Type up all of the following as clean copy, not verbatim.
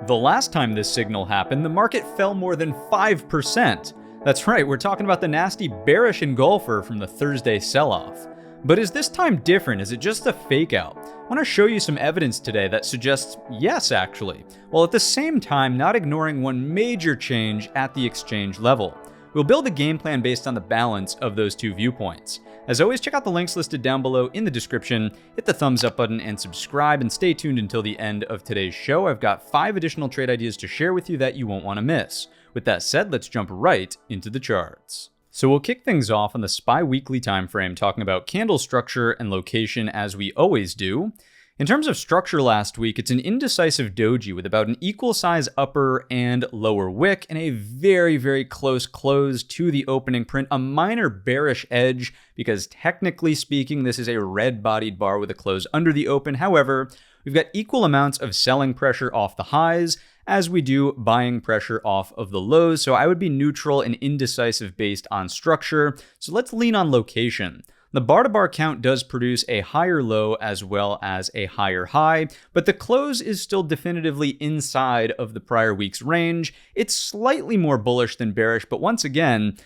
The last time this signal happened, the market fell more than 5%. That's right, we're talking about the nasty bearish engulfer from the Thursday sell-off. But is this time different? Is it just a fake out? I want to show you some evidence today that suggests yes, actually, while at the same time not ignoring one major change at the exchange level. We'll build a game plan based on the balance of those two viewpoints. As always, check out the links listed down below in the description, hit the thumbs up button and subscribe, and stay tuned until the end of today's show. I've got 5 additional trade ideas to share with you that you won't want to miss. With that said, let's jump right into the charts. So we'll kick things off on the SPY weekly time frame, talking about candle structure and location as we always do. In terms of structure last week, it's an indecisive doji with about an equal size upper and lower wick and a very, very close close to the opening print, a minor bearish edge because technically speaking, this is a red-bodied bar with a close under the open. However, we've got equal amounts of selling pressure off the highs as we do buying pressure off of the lows. So I would be neutral and indecisive based on structure. So let's lean on location. The bar-to-bar count does produce a higher low as well as a higher high, but the close is still definitively inside of the prior week's range. It's slightly more bullish than bearish, but once again,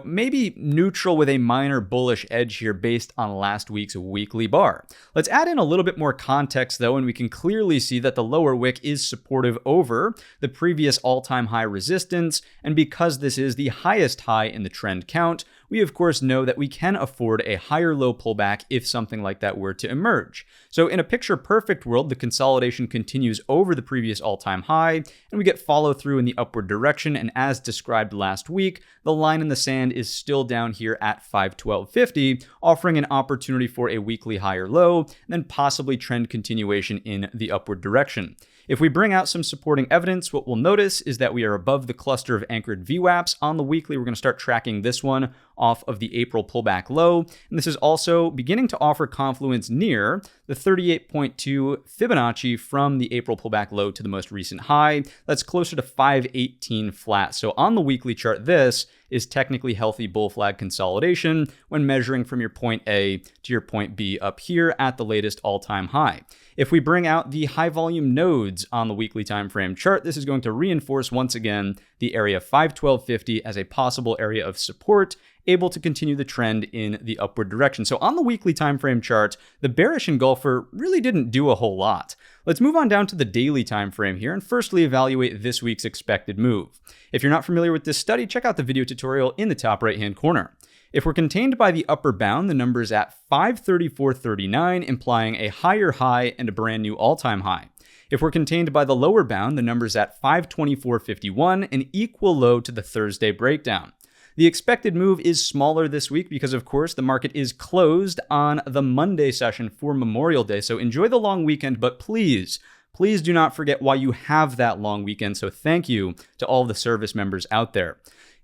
maybe neutral with a minor bullish edge here based on last week's weekly bar. Let's add in a little bit more context though, and we can clearly see that the lower wick is supportive over the previous all-time high resistance. And because this is the highest high in the trend count, we of course know that we can afford a higher low pullback if something like that were to emerge. So in a picture perfect world, the consolidation continues over the previous all-time high, and we get follow through in the upward direction. And as described last week, the line in the sand is still down here at 512.50, offering an opportunity for a weekly higher low, and then possibly trend continuation in the upward direction. If we bring out some supporting evidence, what we'll notice is that we are above the cluster of anchored VWAPs. On the weekly, we're going to start tracking this one off of the April pullback low. And this is also beginning to offer confluence near the 38.2 Fibonacci from the April pullback low to the most recent high. That's closer to 518 flat. So on the weekly chart, this is technically healthy bull flag consolidation when measuring from your point A to your point B up here at the latest all-time high. If we bring out the high volume nodes on the weekly time frame chart, this is going to reinforce once again the area 512.50 as a possible area of support, able to continue the trend in the upward direction. So on the weekly time frame chart, the bearish engulfer really didn't do a whole lot. Let's move on down to the daily time frame here and firstly evaluate this week's expected move. If you're not familiar with this study, check out the video tutorial in the top right-hand corner. If we're contained by the upper bound, the number is at 534.39, implying a higher high and a brand new all-time high. If we're contained by the lower bound, the number is at 524.51, an equal low to the Thursday breakdown. The expected move is smaller this week because, of course, the market is closed on the Monday session for Memorial Day. So enjoy the long weekend, but please do not forget why you have that long weekend. So thank you to all the service members out there.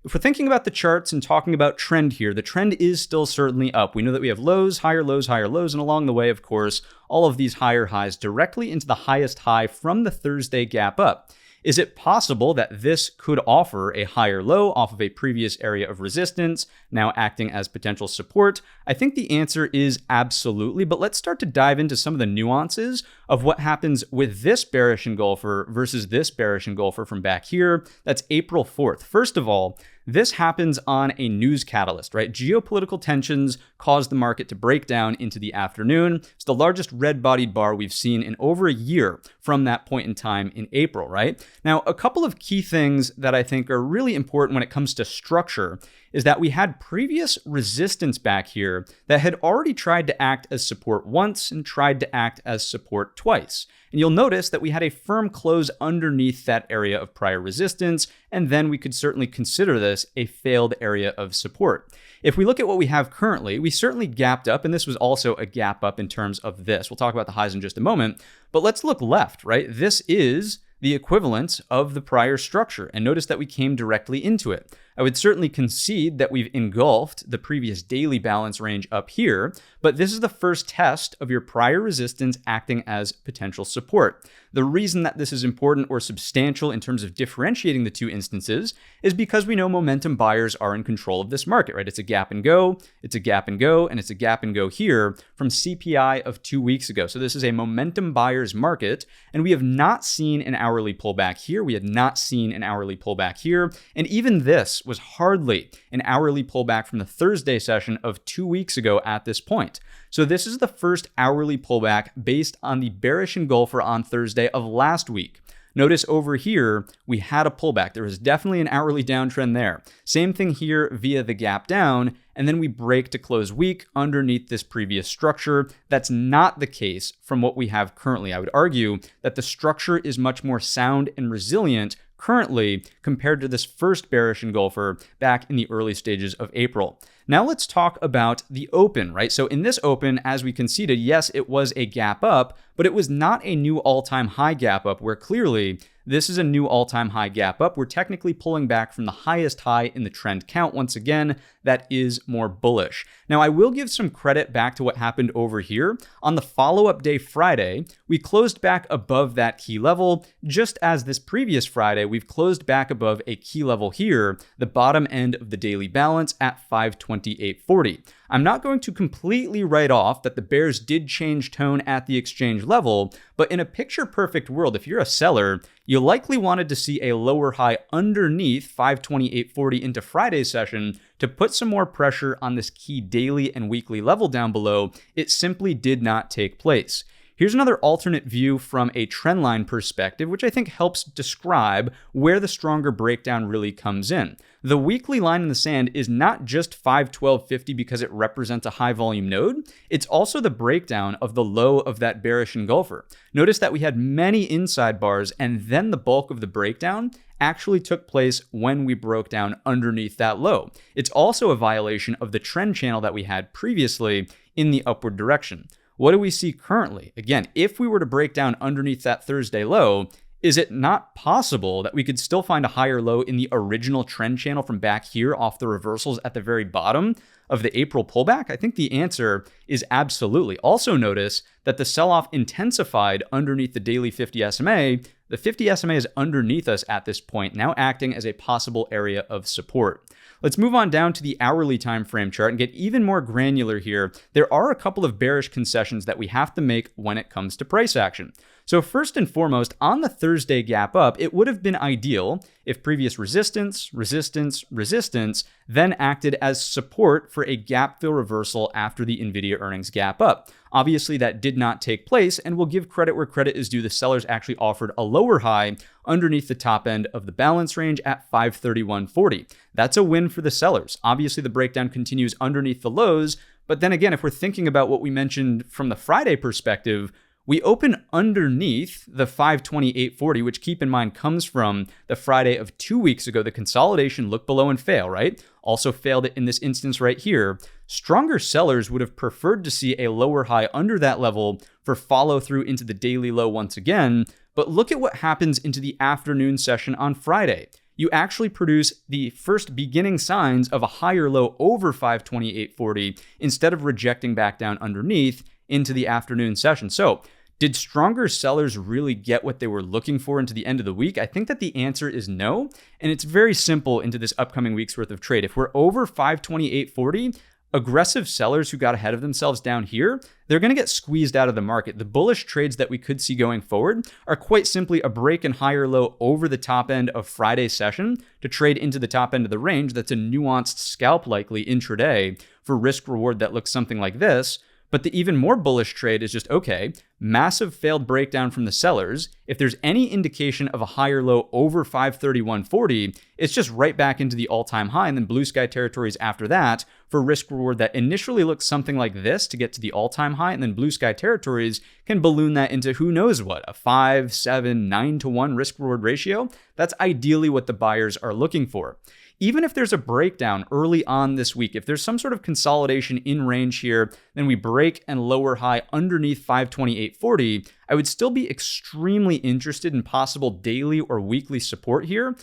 If we're thinking about the charts and talking about trend here, the trend is still certainly up. We know that we have lows, higher lows, and along the way, of course, all of these higher highs directly into the highest high from the Thursday gap up. Is it possible that this could offer a higher low off of a previous area of resistance, now acting as potential support? I think the answer is absolutely, but let's start to dive into some of the nuances of what happens with this bearish engulfer versus this bearish engulfer from back here. That's April 4th. First of all, this happens on a news catalyst, right? Geopolitical tensions caused the market to break down into the afternoon. It's the largest red-bodied bar we've seen in over a year from that point in time in April, right? Now, a couple of key things that I think are really important when it comes to structure is that we had previous resistance back here that had already tried to act as support once and tried to act as support twice. And you'll notice that we had a firm close underneath that area of prior resistance, and then we could certainly consider this a failed area of support. If we look at what we have currently, we certainly gapped up, and this was also a gap up in terms of this. We'll talk about the highs in just a moment, but let's look left, right? This is the equivalent of the prior structure, and notice that we came directly into it. I would certainly concede that we've engulfed the previous daily balance range up here, but this is the first test of your prior resistance acting as potential support. The reason that this is important or substantial in terms of differentiating the two instances is because we know momentum buyers are in control of this market, right? It's a gap and go, it's a gap and go, and it's a gap and go here from CPI of 2 weeks ago. So this is a momentum buyers market, and we have not seen an hourly pullback here. We had not seen an hourly pullback here, and even this was hardly an hourly pullback from the Thursday session of 2 weeks ago at this point. So this is the first hourly pullback based on the bearish engulfer on Thursday of last week. Notice over here, we had a pullback. There was definitely an hourly downtrend there. Same thing here via the gap down, and then we break to close week underneath this previous structure. That's not the case from what we have currently. I would argue that the structure is much more sound and resilient currently compared to this first bearish engulfer back in the early stages of April. Now let's talk about the open, right? So in this open, as we conceded, yes, it was a gap up, but it was not a new all-time high gap up where clearly this is a new all-time high gap up. We're technically pulling back from the highest high in the trend count. Once again, that is more bullish. Now, I will give some credit back to what happened over here. On the follow-up day Friday, we closed back above that key level. Just as this previous Friday, we've closed back above a key level here, the bottom end of the daily balance at 528.40. I'm not going to completely write off that the bears did change tone at the exchange level, but in a picture-perfect world, if you're a seller, you likely wanted to see a lower high underneath 528.40 into Friday's session to put some more pressure on this key daily and weekly level down below. It simply did not take place. Here's another alternate view from a trendline perspective, which I think helps describe where the stronger breakdown really comes in. The weekly line in the sand is not just 512.50 because it represents a high volume node. It's also the breakdown of the low of that bearish engulfer. Notice that we had many inside bars, and then the bulk of the breakdown actually took place when we broke down underneath that low. It's also a violation of the trend channel that we had previously in the upward direction. What do we see currently? Again, if we were to break down underneath that Thursday low, is it not possible that we could still find a higher low in the original trend channel from back here off the reversals at the very bottom of the April pullback? I think the answer is absolutely. Also notice that the sell-off intensified underneath the daily 50 SMA. The 50 SMA is underneath us at this point, now acting as a possible area of support. Let's move on down to the hourly time frame chart and get even more granular here. There are a couple of bearish concessions that we have to make when it comes to price action. So first and foremost, on the Thursday gap up, it would have been ideal if previous resistance, then acted as support for a gap fill reversal after the NVIDIA earnings gap up. Obviously, that did not take place, and we'll give credit where credit is due. The sellers actually offered a lower high underneath the top end of the balance range at 531.40. That's a win for the sellers. Obviously, the breakdown continues underneath the lows, but then again, if we're thinking about what we mentioned from the Friday perspective, we open underneath the 528.40, which keep in mind comes from the Friday of 2 weeks ago. The consolidation look below and fail, right? Also failed it in this instance right here. Stronger sellers would have preferred to see a lower high under that level for follow through into the daily low once again. But look at what happens into the afternoon session on Friday. You actually produce the first beginning signs of a higher low over 528.40 instead of rejecting back down underneath into the afternoon session. So did stronger sellers really get what they were looking for into the end of the week? I think that the answer is no, and it's very simple into this upcoming week's worth of trade. If we're over 528.40, aggressive sellers who got ahead of themselves down here, they're going to get squeezed out of the market. The bullish trades that we could see going forward are quite simply a break and higher low over the top end of Friday's session to trade into the top end of the range. That's a nuanced scalp likely intraday for risk reward that looks something like this. But the even more bullish trade is just, okay, massive failed breakdown from the sellers. If there's any indication of a higher low over 531.40, it's just right back into the all-time high and then blue sky territories after that for risk reward that initially looks something like this to get to the all-time high, and then blue sky territories can balloon that into who knows what, a 5, 7, 9 to 1 risk reward ratio. That's ideally what the buyers are looking for. Even if there's a breakdown early on this week, if there's some sort of consolidation in range here, then we break and lower high underneath 528.40, I would still be extremely interested in possible daily or weekly support here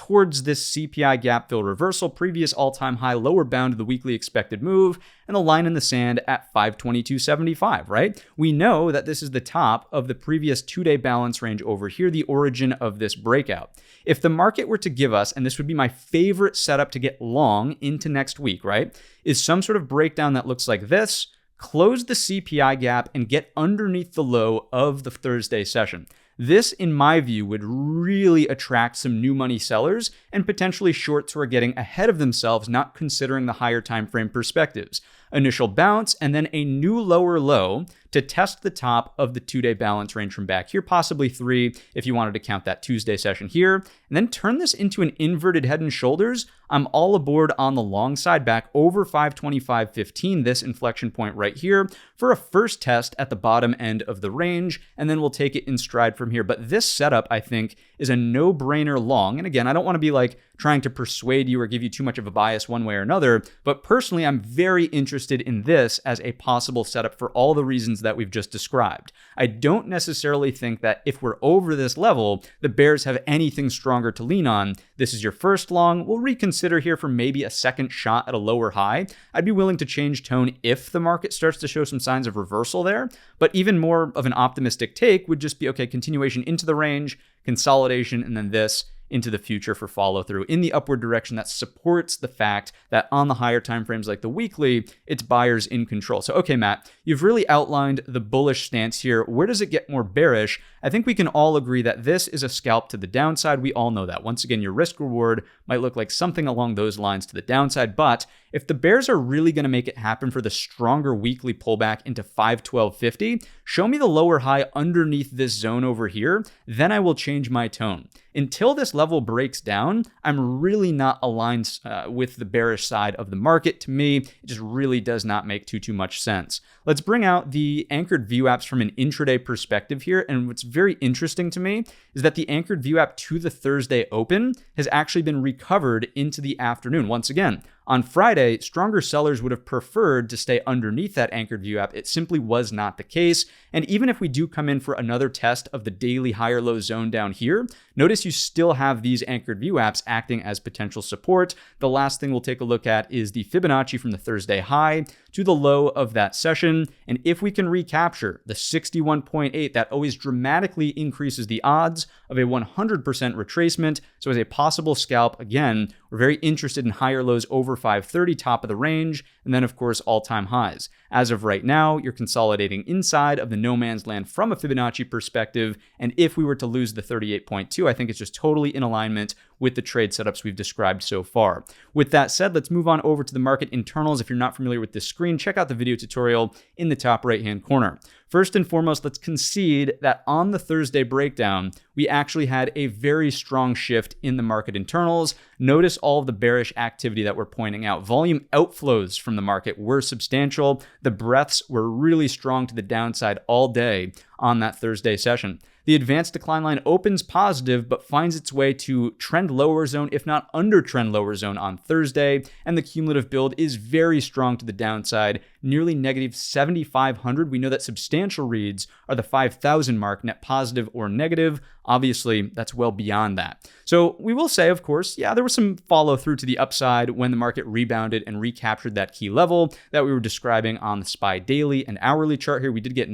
towards this CPI gap fill reversal, previous all-time high lower bound of the weekly expected move, and the line in the sand at 522.75, right? We know that this is the top of the previous 2-day balance range over here, the origin of this breakout. If the market were to give us, and this would be my favorite setup to get long into next week, right, is some sort of breakdown that looks like this, close the CPI gap and get underneath the low of the Thursday session. This, in my view, would really attract some new money sellers and potentially shorts who are getting ahead of themselves, not considering the higher time frame perspectives. Initial bounce and then a new lower low to test the top of the 2-day balance range from back here, possibly 3 if you wanted to count that Tuesday session here, and then turn this into an inverted head and shoulders. I'm all aboard on the long side back over 525.15, this inflection point right here, for a first test at the bottom end of the range, and then we'll take it in stride from here. But this setup, I think, is a no-brainer long. And again, I don't want to be like trying to persuade you or give you too much of a bias one way or another, but personally, I'm very interested in this as a possible setup for all the reasons that we've just described. I don't necessarily think that if we're over this level, the bears have anything stronger to lean on. This is your first long. We'll reconsider here for maybe a second shot at a lower high. I'd be willing to change tone if the market starts to show some signs of reversal there, but even more of an optimistic take would just be, okay, continuation into the range, consolidation, and then this into the future for follow through in the upward direction that supports the fact that on the higher time frames like the weekly, it's buyers in control. So, okay, Matt, you've really outlined the bullish stance here. Where does it get more bearish? I think we can all agree that this is a scalp to the downside. We all know that. Once again, your risk reward might look like something along those lines to the downside, but if the bears are really going to make it happen for the stronger weekly pullback into 512.50, show me the lower high underneath this zone over here, then I will change my tone. Until this level breaks down, I'm really not aligned with the bearish side of the market. To me, it just really does not make too much sense. Let's bring out the anchored view apps from an intraday perspective here. And what's very interesting to me is that the anchored view app to the Thursday open has actually been recovered into the afternoon. Once again, on Friday, stronger sellers would have preferred to stay underneath that anchored view app. It simply was not the case. And even if we do come in for another test of the daily higher low zone down here, notice you still have these anchored view apps acting as potential support. The last thing we'll take a look at is the Fibonacci from the Thursday high to the low of that session. And if we can recapture the 61.8, that always dramatically increases the odds of a 100% retracement. So as a possible scalp, again, we're very interested in higher lows over 530, top of the range, and then of course all-time highs. As of right now, you're consolidating inside of the no man's land from a Fibonacci perspective, and if we were to lose the 38.2, I think it's just totally in alignment with the trade setups we've described so far. With that said, let's move on over to the market internals. If you're not familiar with this screen, check out the video tutorial in the top right-hand corner. First and foremost, let's concede that on the Thursday breakdown, we actually had a very strong shift in the market internals. Notice all of the bearish activity that we're pointing out. Volume outflows from the market were substantial. The breaths were really strong to the downside all day on that Thursday session. The advanced decline line opens positive, but finds its way to trend lower zone, if not under trend lower zone on Thursday. And the cumulative build is very strong to the downside, nearly negative 7,500. We know that substantial reads are the 5,000 mark, net positive or negative. Obviously, that's well beyond that. So we will say, of course, yeah, there was some follow through to the upside when the market rebounded and recaptured that key level that we were describing on the SPY daily and hourly chart here. We did get,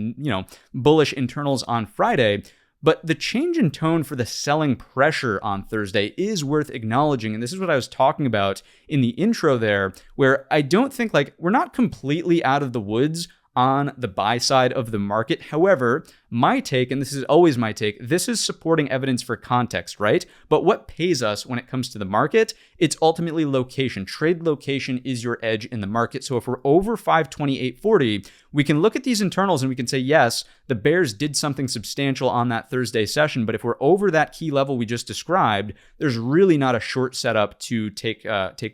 bullish internals on Friday. But the change in tone for the selling pressure on Thursday is worth acknowledging. And this is what I was talking about in the intro there, where I don't think we're not completely out of the woods on the buy side of the market. However, my take, and this is always my take, this is supporting evidence for context, right? But what pays us when it comes to the market, it's ultimately location. Trade location is your edge in the market. So if we're over 528.40, we can look at these internals and we can say, yes, the bears did something substantial on that Thursday session. But if we're over that key level we just described, there's really not a short setup to take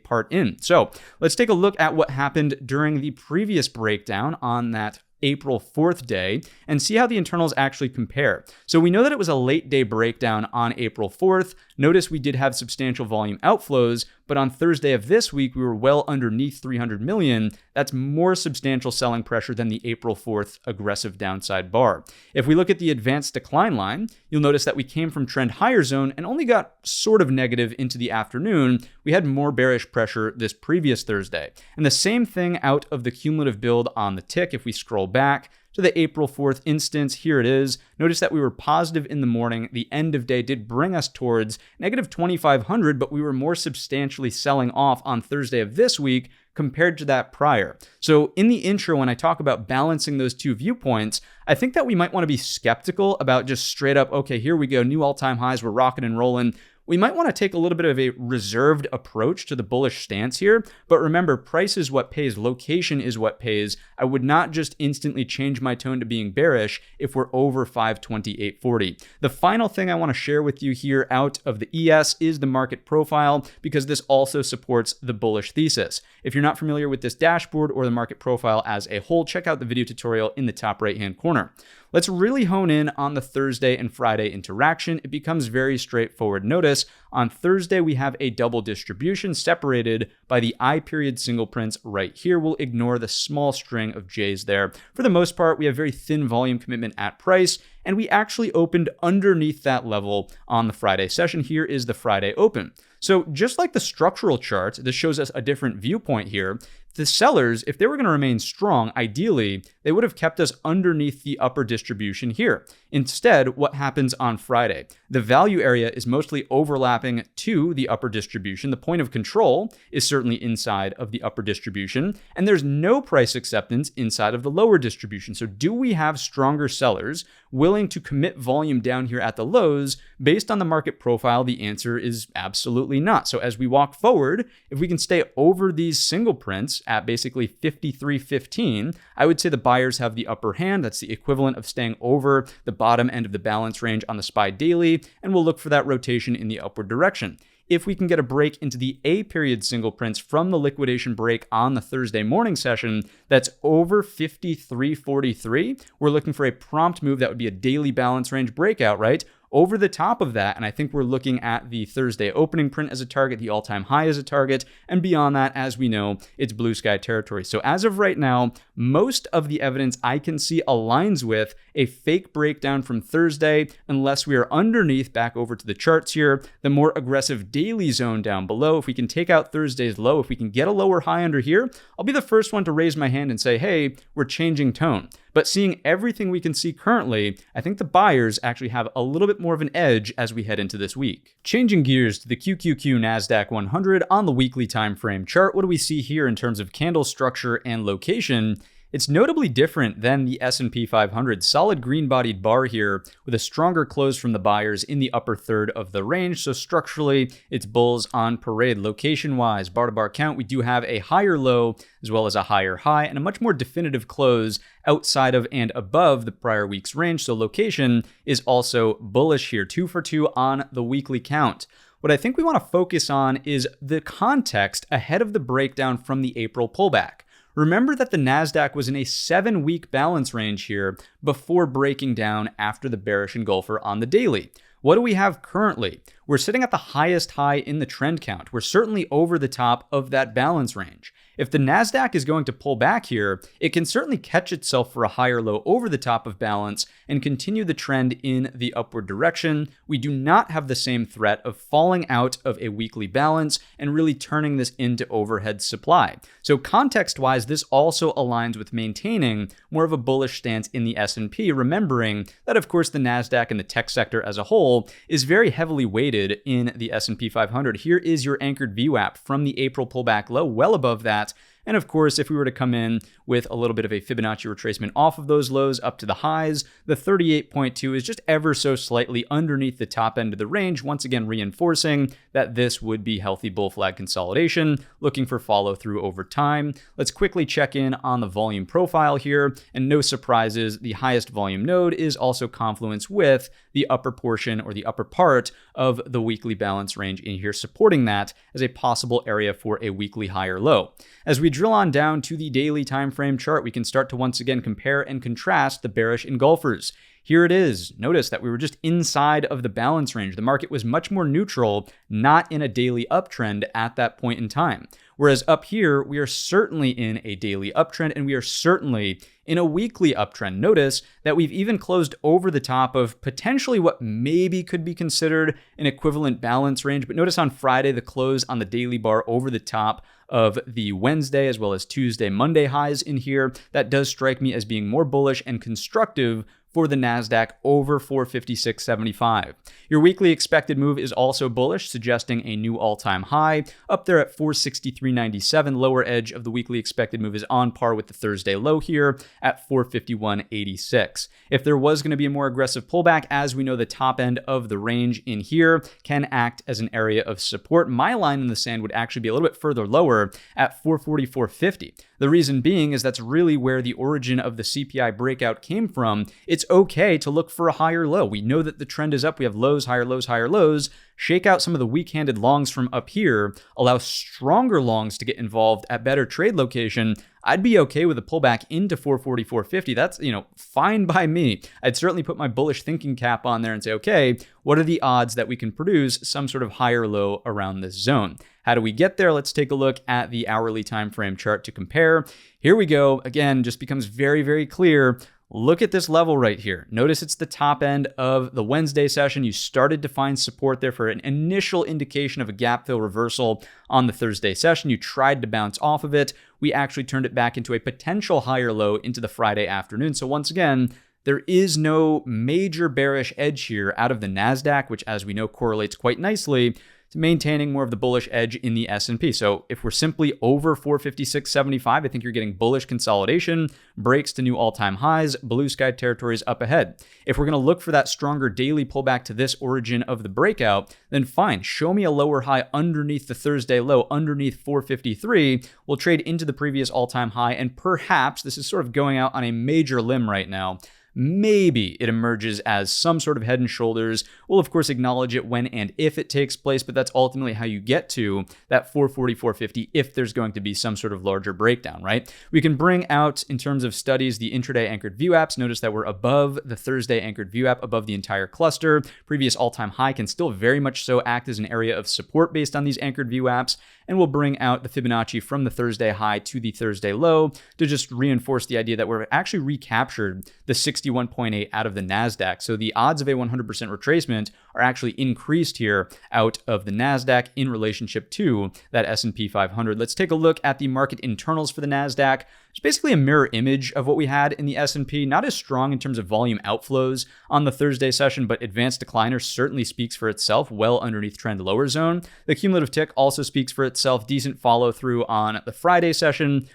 part in. So let's take a look at what happened during the previous breakdown on that April 4th day and see how the internals actually compare. So we know that it was a late day breakdown on April 4th. Notice we did have substantial volume outflows, but on Thursday of this week, we were well underneath 300 million. That's more substantial selling pressure than the April 4th aggressive downside bar. If we look at the advanced decline line, you'll notice that we came from trend higher zone and only got sort of negative into the afternoon. We had more bearish pressure this previous Thursday. And the same thing out of the cumulative build on the tick. If we scroll back to the April 4th instance, here it is. Notice that we were positive in the morning. The end of day did bring us towards negative 2,500, but we were more substantially selling off on Thursday of this week compared to that prior. So in the intro, when I talk about balancing those two viewpoints, I think that we might want to be skeptical about just straight up, okay, here we go, new all-time highs, we're rocking and rolling. We might want to take a little bit of a reserved approach to the bullish stance here, but remember, price is what pays, location is what pays. I would not just instantly change my tone to being bearish if we're over 528.40. The final thing I want to share with you here out of the ES is the market profile, because this also supports the bullish thesis. If you're not familiar with this dashboard or the market profile as a whole, check out the video tutorial in the top right-hand corner. Let's really hone in on the Thursday and Friday interaction. It becomes very straightforward. Notice on Thursday, we have a double distribution separated by the I period single prints right here. We'll ignore the small string of J's there. For the most part, we have very thin volume commitment at price, and we actually opened underneath that level on the Friday session. Here is the Friday open. So just like the structural chart, this shows us a different viewpoint here. The sellers, if they were going to remain strong, ideally, they would have kept us underneath the upper distribution here. Instead, what happens on Friday? The value area is mostly overlapping to the upper distribution. The point of control is certainly inside of the upper distribution, and there's no price acceptance inside of the lower distribution. So do we have stronger sellers willing to commit volume down here at the lows? Based on the market profile, the answer is absolutely not. So as we walk forward, if we can stay over these single prints at basically 53.15, I would say the buyers have the upper hand. That's the equivalent of staying over the bottom end of the balance range on the SPY daily, and we'll look for that rotation in the upward direction. If we can get a break into the A period single prints from the liquidation break on the Thursday morning session, that's over 53.43, we're looking for a prompt move that would be a daily balance range breakout, right? Over the top of that, and I think we're looking at the Thursday opening print as a target, the all-time high as a target, and beyond that, as we know, it's blue sky territory. So as of right now, most of the evidence I can see aligns with a fake breakdown from Thursday, unless we are underneath, back over to the charts here, the more aggressive daily zone down below. If we can take out Thursday's low, if we can get a lower high under here, I'll be the first one to raise my hand and say, hey, we're changing tone. But seeing everything we can see currently, I think the buyers actually have a little bit more of an edge as we head into this week. Changing gears to the QQQ NASDAQ 100 on the weekly time frame chart, what do we see here in terms of candle structure and location? It's notably different than the S&P 500. Solid green-bodied bar here with a stronger close from the buyers in the upper third of the range. So structurally, it's bulls on parade. Location-wise, bar-to-bar count, we do have a higher low as well as a higher high and a much more definitive close outside of and above the prior week's range. So location is also bullish here, 2 for 2 on the weekly count. What I think we want to focus on is the context ahead of the breakdown from the April pullback. Remember that the NASDAQ was in a 7-week balance range here before breaking down after the bearish engulfer on the daily. What do we have currently? We're sitting at the highest high in the trend count. We're certainly over the top of that balance range. If the NASDAQ is going to pull back here, it can certainly catch itself for a higher low over the top of balance and continue the trend in the upward direction. We do not have the same threat of falling out of a weekly balance and really turning this into overhead supply. So context-wise, this also aligns with maintaining more of a bullish stance in the S&P, remembering that, of course, the NASDAQ and the tech sector as a whole is very heavily weighted in the S&P 500. Here is your anchored VWAP from the April pullback low, well above that. And of course, if we were to come in with a little bit of a Fibonacci retracement off of those lows up to the highs, the 38.2 is just ever so slightly underneath the top end of the range, once again reinforcing that this would be healthy bull flag consolidation, looking for follow through over time. Let's quickly check in on the volume profile here, and no surprises, the highest volume node is also confluence with the upper portion or the upper part of the weekly balance range in here, supporting that as a possible area for a weekly higher low. As we drill on down to the daily time frame chart, we can start to once again compare and contrast the bearish engulfers. Here it is. Notice that we were just inside of the balance range. The market was much more neutral, not in a daily uptrend at that point in time. Whereas up here, we are certainly in a daily uptrend and we are certainly in a weekly uptrend. Notice that we've even closed over the top of potentially what maybe could be considered an equivalent balance range. But notice on Friday, the close on the daily bar over the top of the Wednesday as well as Tuesday, Monday highs in here. That does strike me as being more bullish and constructive for the NASDAQ over 456.75. Your weekly expected move is also bullish, suggesting a new all-time high up there at 463.97. Lower edge of the weekly expected move is on par with the Thursday low here at 451.86. If there was going to be a more aggressive pullback, as we know, the top end of the range in here can act as an area of support. My line in the sand would actually be a little bit further lower at 444.50. The reason being is that's really where the origin of the CPI breakout came from. It's okay to look for a higher low. We know that the trend is up. We have lows, higher lows, higher lows. Shake out some of the weak-handed longs from up here, allow stronger longs to get involved at better trade location. I'd be okay with a pullback into 444.50. That's, fine by me. I'd certainly put my bullish thinking cap on there and say, okay, what are the odds that we can produce some sort of higher low around this zone? How do we get there? Let's take a look at the hourly time frame chart to compare. Here we go. Again, just becomes very, very clear. Look at this level right here. Notice it's the top end of the Wednesday session. You started to find support there for an initial indication of a gap fill reversal on the Thursday session. You tried to bounce off of it. We actually turned it back into a potential higher low into the Friday afternoon. So once again, there is no major bearish edge here out of the NASDAQ, which as we know correlates quite nicely to maintaining more of the bullish edge in the S&P. So if we're simply over 456.75, I think you're getting bullish consolidation, breaks to new all-time highs, blue sky territories up ahead. If we're going to look for that stronger daily pullback to this origin of the breakout, then fine, show me a lower high underneath the Thursday low, underneath 453. We'll trade into the previous all-time high, and perhaps, this is sort of going out on a major limb right now, maybe it emerges as some sort of head and shoulders. We'll, of course, acknowledge it when and if it takes place, but that's ultimately how you get to that 444.50 if there's going to be some sort of larger breakdown, right? We can bring out, in terms of studies, the intraday anchored view apps. Notice that we're above the Thursday anchored view app, above the entire cluster. Previous all-time high can still very much so act as an area of support based on these anchored view apps. And we'll bring out the Fibonacci from the Thursday high to the Thursday low to just reinforce the idea that we're actually recaptured the 61.8 out of the NASDAQ. So the odds of a 100% retracement are actually increased here out of the NASDAQ in relationship to that S&P 500. Let's take a look at the market internals for the NASDAQ. It's basically a mirror image of what we had in the S&P, not as strong in terms of volume outflows on the Thursday session, but advanced decliner certainly speaks for itself, well underneath trend lower zone. The cumulative tick also speaks for itself, decent follow through on the Friday session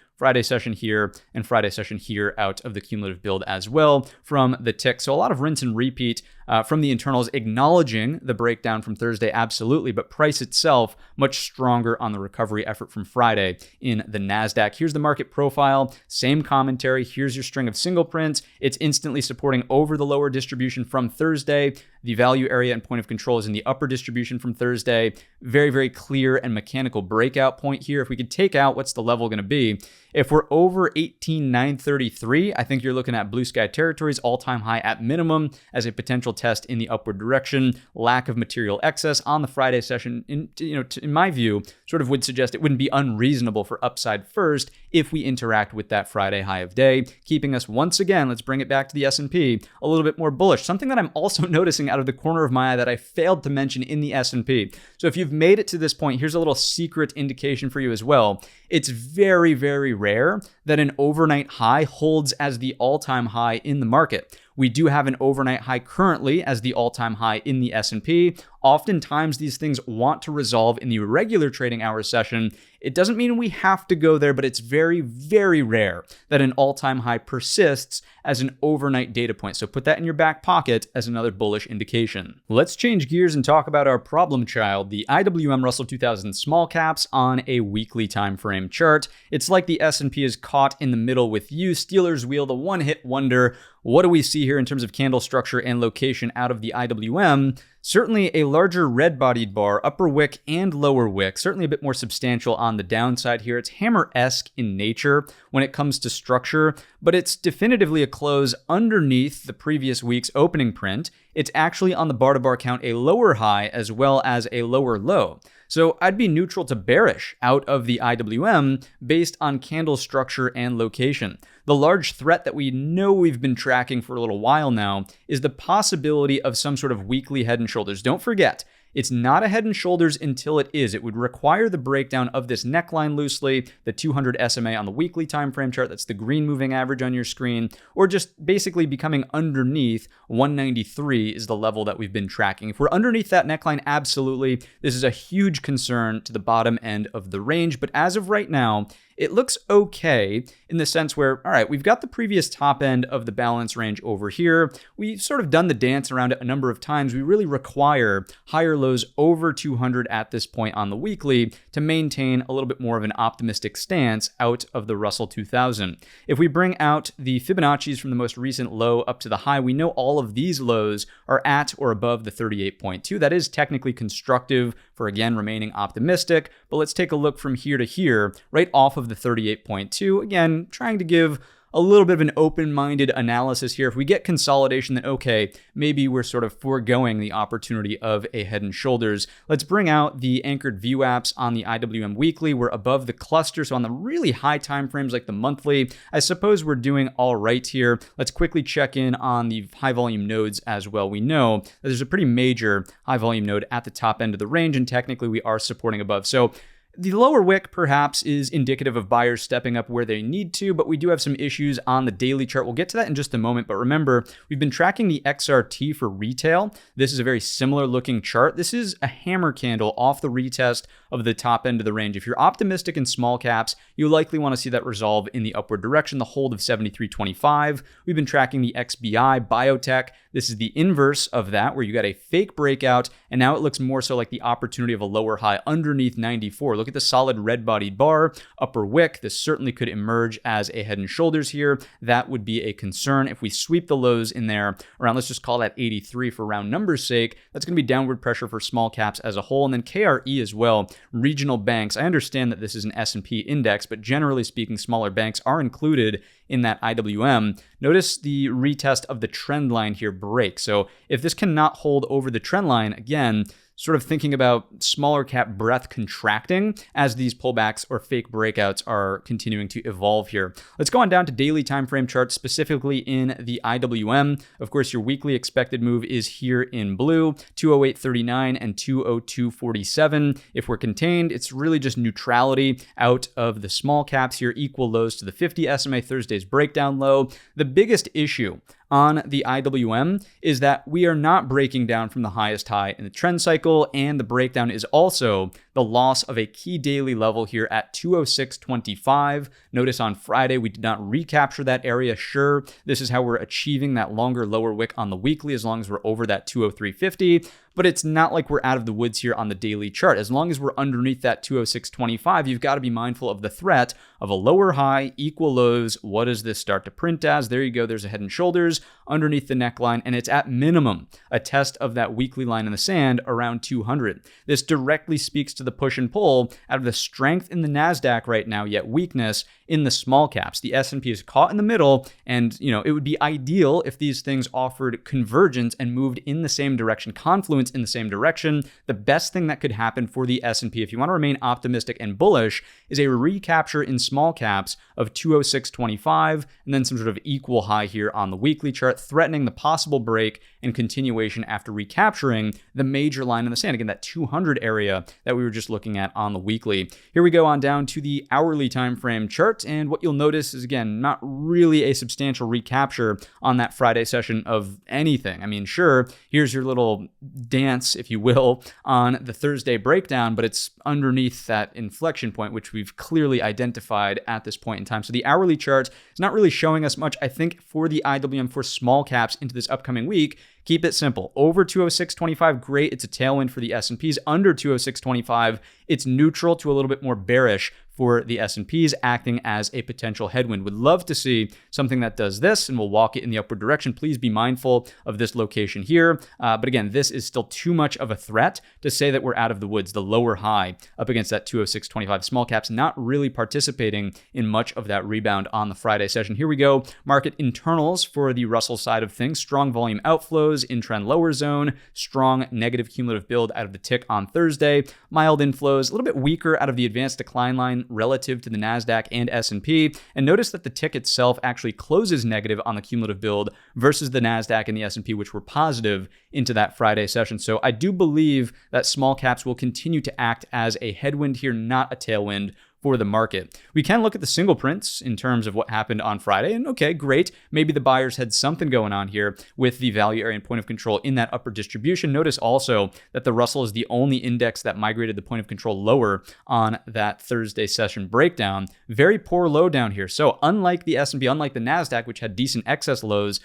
here, and Friday session here out of the cumulative build as well from the tick. So a lot of rinse and repeat from the internals, acknowledging the breakdown from Thursday, absolutely, but price itself much stronger on the recovery effort from Friday in the NASDAQ. Here's the market profile, same commentary. Here's your string of single prints. It's instantly supporting over the lower distribution from Thursday. The value area and point of control is in the upper distribution from Thursday. Very, very clear and mechanical breakout point here. If we could take out what's the level going to be, if we're over 18,933, I think you're looking at blue sky territories, all-time high at minimum as a potential test in the upward direction. Lack of material excess on the Friday session, in my view, sort of would suggest it wouldn't be unreasonable for upside first if we interact with that Friday high of day, keeping us once again, let's bring it back to the S&P, a little bit more bullish. Something that I'm also noticing out of the corner of my eye that I failed to mention in the S&P. So if you've made it to this point, here's a little secret indication for you as well. It's very, very rare that an overnight high holds as the all-time high in the market. We do have an overnight high currently as the all-time high in the S&P. Oftentimes, these things want to resolve in the regular trading hours session. It doesn't mean we have to go there, but it's very, very rare that an all-time high persists as an overnight data point. So put that in your back pocket as another bullish indication. Let's change gears and talk about our problem child, the IWM Russell 2000 small caps on a weekly time frame chart. It's like the S&P is caught in the middle with you, Steelers wheel, the one-hit wonder. What do we see here in terms of candle structure and location out of the IWM? Certainly a larger red-bodied bar, upper wick and lower wick, certainly a bit more substantial on the downside here. It's hammer-esque in nature when it comes to structure, but it's definitively a close underneath the previous week's opening print. It's actually on the bar-to-bar count a lower high as well as a lower low. So I'd be neutral to bearish out of the IWM based on candle structure and location. The large threat that we know we've been tracking for a little while now is the possibility of some sort of weekly head and shoulders. Don't forget, it's not a head and shoulders until it is. It would require the breakdown of this neckline loosely, the 200 SMA on the weekly time frame chart, that's the green moving average on your screen, or just basically becoming underneath 193 is the level that we've been tracking. If we're underneath that neckline, absolutely, this is a huge concern to the bottom end of the range. But as of right now, it looks okay in the sense where, all right, we've got the previous top end of the balance range over here. We've sort of done the dance around it a number of times. We really require higher lows over 200 at this point on the weekly to maintain a little bit more of an optimistic stance out of the Russell 2000. If we bring out the Fibonacci's from the most recent low up to the high, we know all of these lows are at or above the 38.2. That is technically constructive for, again, remaining optimistic. But let's take a look from here to here, right off of the 38.2. Again, trying to give a little bit of an open-minded analysis here. If we get consolidation, then okay, maybe we're sort of foregoing the opportunity of a head and shoulders. Let's bring out the anchored VWAPs on the IWM weekly. We're above the cluster, so on the really high time frames like the monthly, I suppose we're doing all right here. Let's quickly check in on the high volume nodes as well. We know that there's a pretty major high volume node at the top end of the range, and technically we are supporting above. So the lower wick perhaps is indicative of buyers stepping up where they need to, but we do have some issues on the daily chart. We'll get to that in just a moment, but remember, we've been tracking the XRT for retail. This is a very similar looking chart. This is a hammer candle off the retest of the top end of the range. If you're optimistic in small caps, you likely want to see that resolve in the upward direction, the hold of 73.25. We've been tracking the XBI biotech. This is the inverse of that, where you got a fake breakout, and now it looks more so like the opportunity of a lower high underneath 94. Look at the solid red-bodied bar, upper wick. This certainly could emerge as a head and shoulders here. That would be a concern. If we sweep the lows in there around, let's just call that 83 for round numbers sake, that's going to be downward pressure for small caps as a whole. And then KRE as well, regional banks. I understand that this is an S&P index, but generally speaking, smaller banks are included in that IWM. Notice the retest of the trend line here break. So if this cannot hold over the trend line, again, sort of thinking about smaller cap breadth contracting as these pullbacks or fake breakouts are continuing to evolve here. Let's go on down to daily time frame charts, specifically in the IWM. Of course, your weekly expected move is here in blue, 208.39 and 202.47. If we're contained, it's really just neutrality out of the small caps here, equal lows to the 50 SMA Thursday's breakdown low. The biggest issue on the IWM is that we are not breaking down from the highest high in the trend cycle, and the breakdown is also the loss of a key daily level here at 206.25. Notice on Friday we did not recapture that area. Sure, this is how we're achieving that longer lower wick on the weekly as long as we're over that 203.50. But it's not like we're out of the woods here on the daily chart. As long as we're underneath that 206.25, you've got to be mindful of the threat of a lower high, equal lows. What does this start to print as? There you go. There's a head and shoulders underneath the neckline, and it's at minimum a test of that weekly line in the sand around 200. This directly speaks to the push and pull out of the strength in the NASDAQ right now, yet weakness in the small caps. The S&P is caught in the middle, and it would be ideal if these things offered convergence and moved in the same direction, confluence in the same direction. The best thing that could happen for the S&P, if you want to remain optimistic and bullish, is a recapture in small caps of 206.25 and then some sort of equal high here on the weekly chart, threatening the possible break and continuation after recapturing the major line in the sand. Again, that 200 area that we were just looking at on the weekly. Here we go on down to the hourly time frame chart, and what you'll notice is, again, not really a substantial recapture on that Friday session of anything. I mean, sure, here's your little dance, if you will, on the Thursday breakdown, but it's underneath that inflection point, which we've clearly identified at this point in time. So the hourly chart is not really showing us much. I think for the IWM for small caps into this upcoming week, keep it simple. Over 206.25, great. It's a tailwind for the S&Ps. Under 206.25, it's neutral to a little bit more bearish for the S&Ps, acting as a potential headwind. Would love to see something that does this, and we'll walk it in the upward direction. Please be mindful of this location here. But again, this is still too much of a threat to say that we're out of the woods. The lower high up against that 206.25. Small caps not really participating in much of that rebound on the Friday session. Here we go. Market internals for the Russell side of things. Strong volume outflows in trend lower zone. Strong negative cumulative build out of the tick on Thursday. Mild inflows, a little bit weaker out of the advanced decline line relative to the NASDAQ and S&P. And notice that the tick itself actually closes negative on the cumulative build versus the NASDAQ and the S&P, which were positive into that Friday session. So I do believe that small caps will continue to act as a headwind here, not a tailwind for the market. We can look at the single prints in terms of what happened on Friday, and okay, great. Maybe the buyers had something going on here with the value area and point of control in that upper distribution. Notice also that the Russell is the only index that migrated the point of control lower on that Thursday session breakdown. Very poor low down here. So unlike the S&P, unlike the NASDAQ, which had decent excess lows,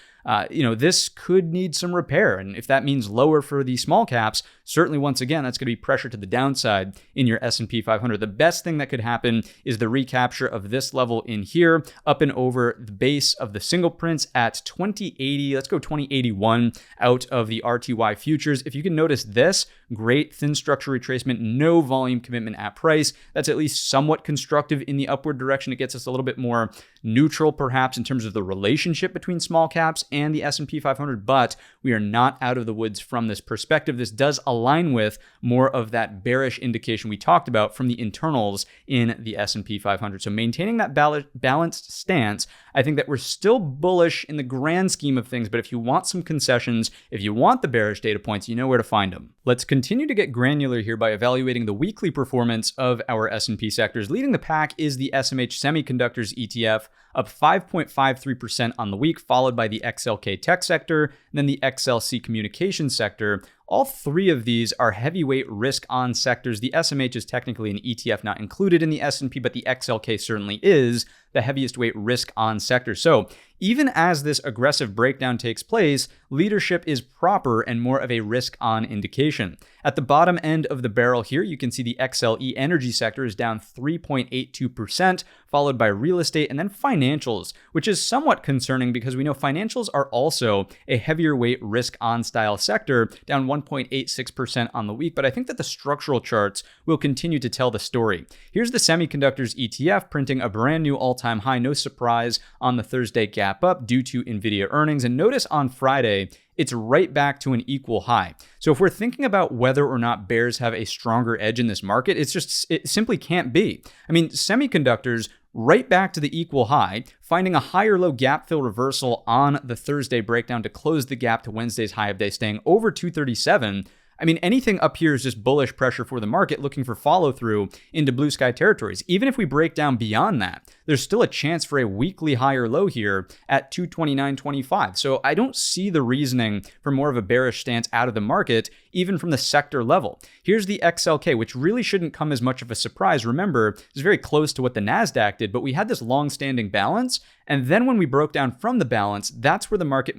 this could need some repair. And if that means lower for the small caps, certainly once again, that's going to be pressure to the downside in your S&P 500. The best thing that could happen is the recapture of this level in here, up and over the base of the single prints at 2080. Let's go 2081 out of the RTY futures. If you can notice this, great thin structure retracement, no volume commitment at price. That's at least somewhat constructive in the upward direction. It gets us a little bit more neutral perhaps in terms of the relationship between small caps and the S&P 500, but we are not out of the woods from this perspective. This does align with more of that bearish indication we talked about from the internals in the S&P 500. So maintaining that balanced stance, I think that we're still bullish in the grand scheme of things, but if you want some concessions, if you want the bearish data points, you know where to find them. Let's continue to get granular here by evaluating the weekly performance of our S&P sectors. Leading the pack is the SMH Semiconductors ETF, up 5.53% on the week, followed by the XLK Tech sector, and then the XLC Communications sector. All three of these are heavyweight risk-on sectors. The SMH is technically an ETF not included in the S&P, but the XLK certainly is the heaviest weight risk-on sector. So even as this aggressive breakdown takes place, leadership is proper and more of a risk-on indication. At the bottom end of the barrel here, you can see the XLE energy sector is down 3.82%, followed by real estate and then financials, which is somewhat concerning because we know financials are also a heavier weight risk-on style sector, down 1.86% on the week. But I think that the structural charts will continue to tell the story. Here's the semiconductors ETF printing a brand new all-time high. No surprise on the Thursday gap up due to NVIDIA earnings. And notice on Friday, it's right back to an equal high. So if we're thinking about whether or not bears have a stronger edge in this market, it simply can't be. I mean, semiconductors right back to the equal high, finding a higher low gap fill reversal on the Thursday breakdown to close the gap to Wednesday's high of day, staying over 237. I mean, anything up here is just bullish pressure for the market looking for follow through into blue sky territories. Even if we break down beyond that, there's still a chance for a weekly higher low here at 229.25. So I don't see the reasoning for more of a bearish stance out of the market, even from the sector level. Here's the XLK, which really shouldn't come as much of a surprise. Remember, it's very close to what the NASDAQ did, but we had this long-standing balance. And then when we broke down from the balance, that's where the market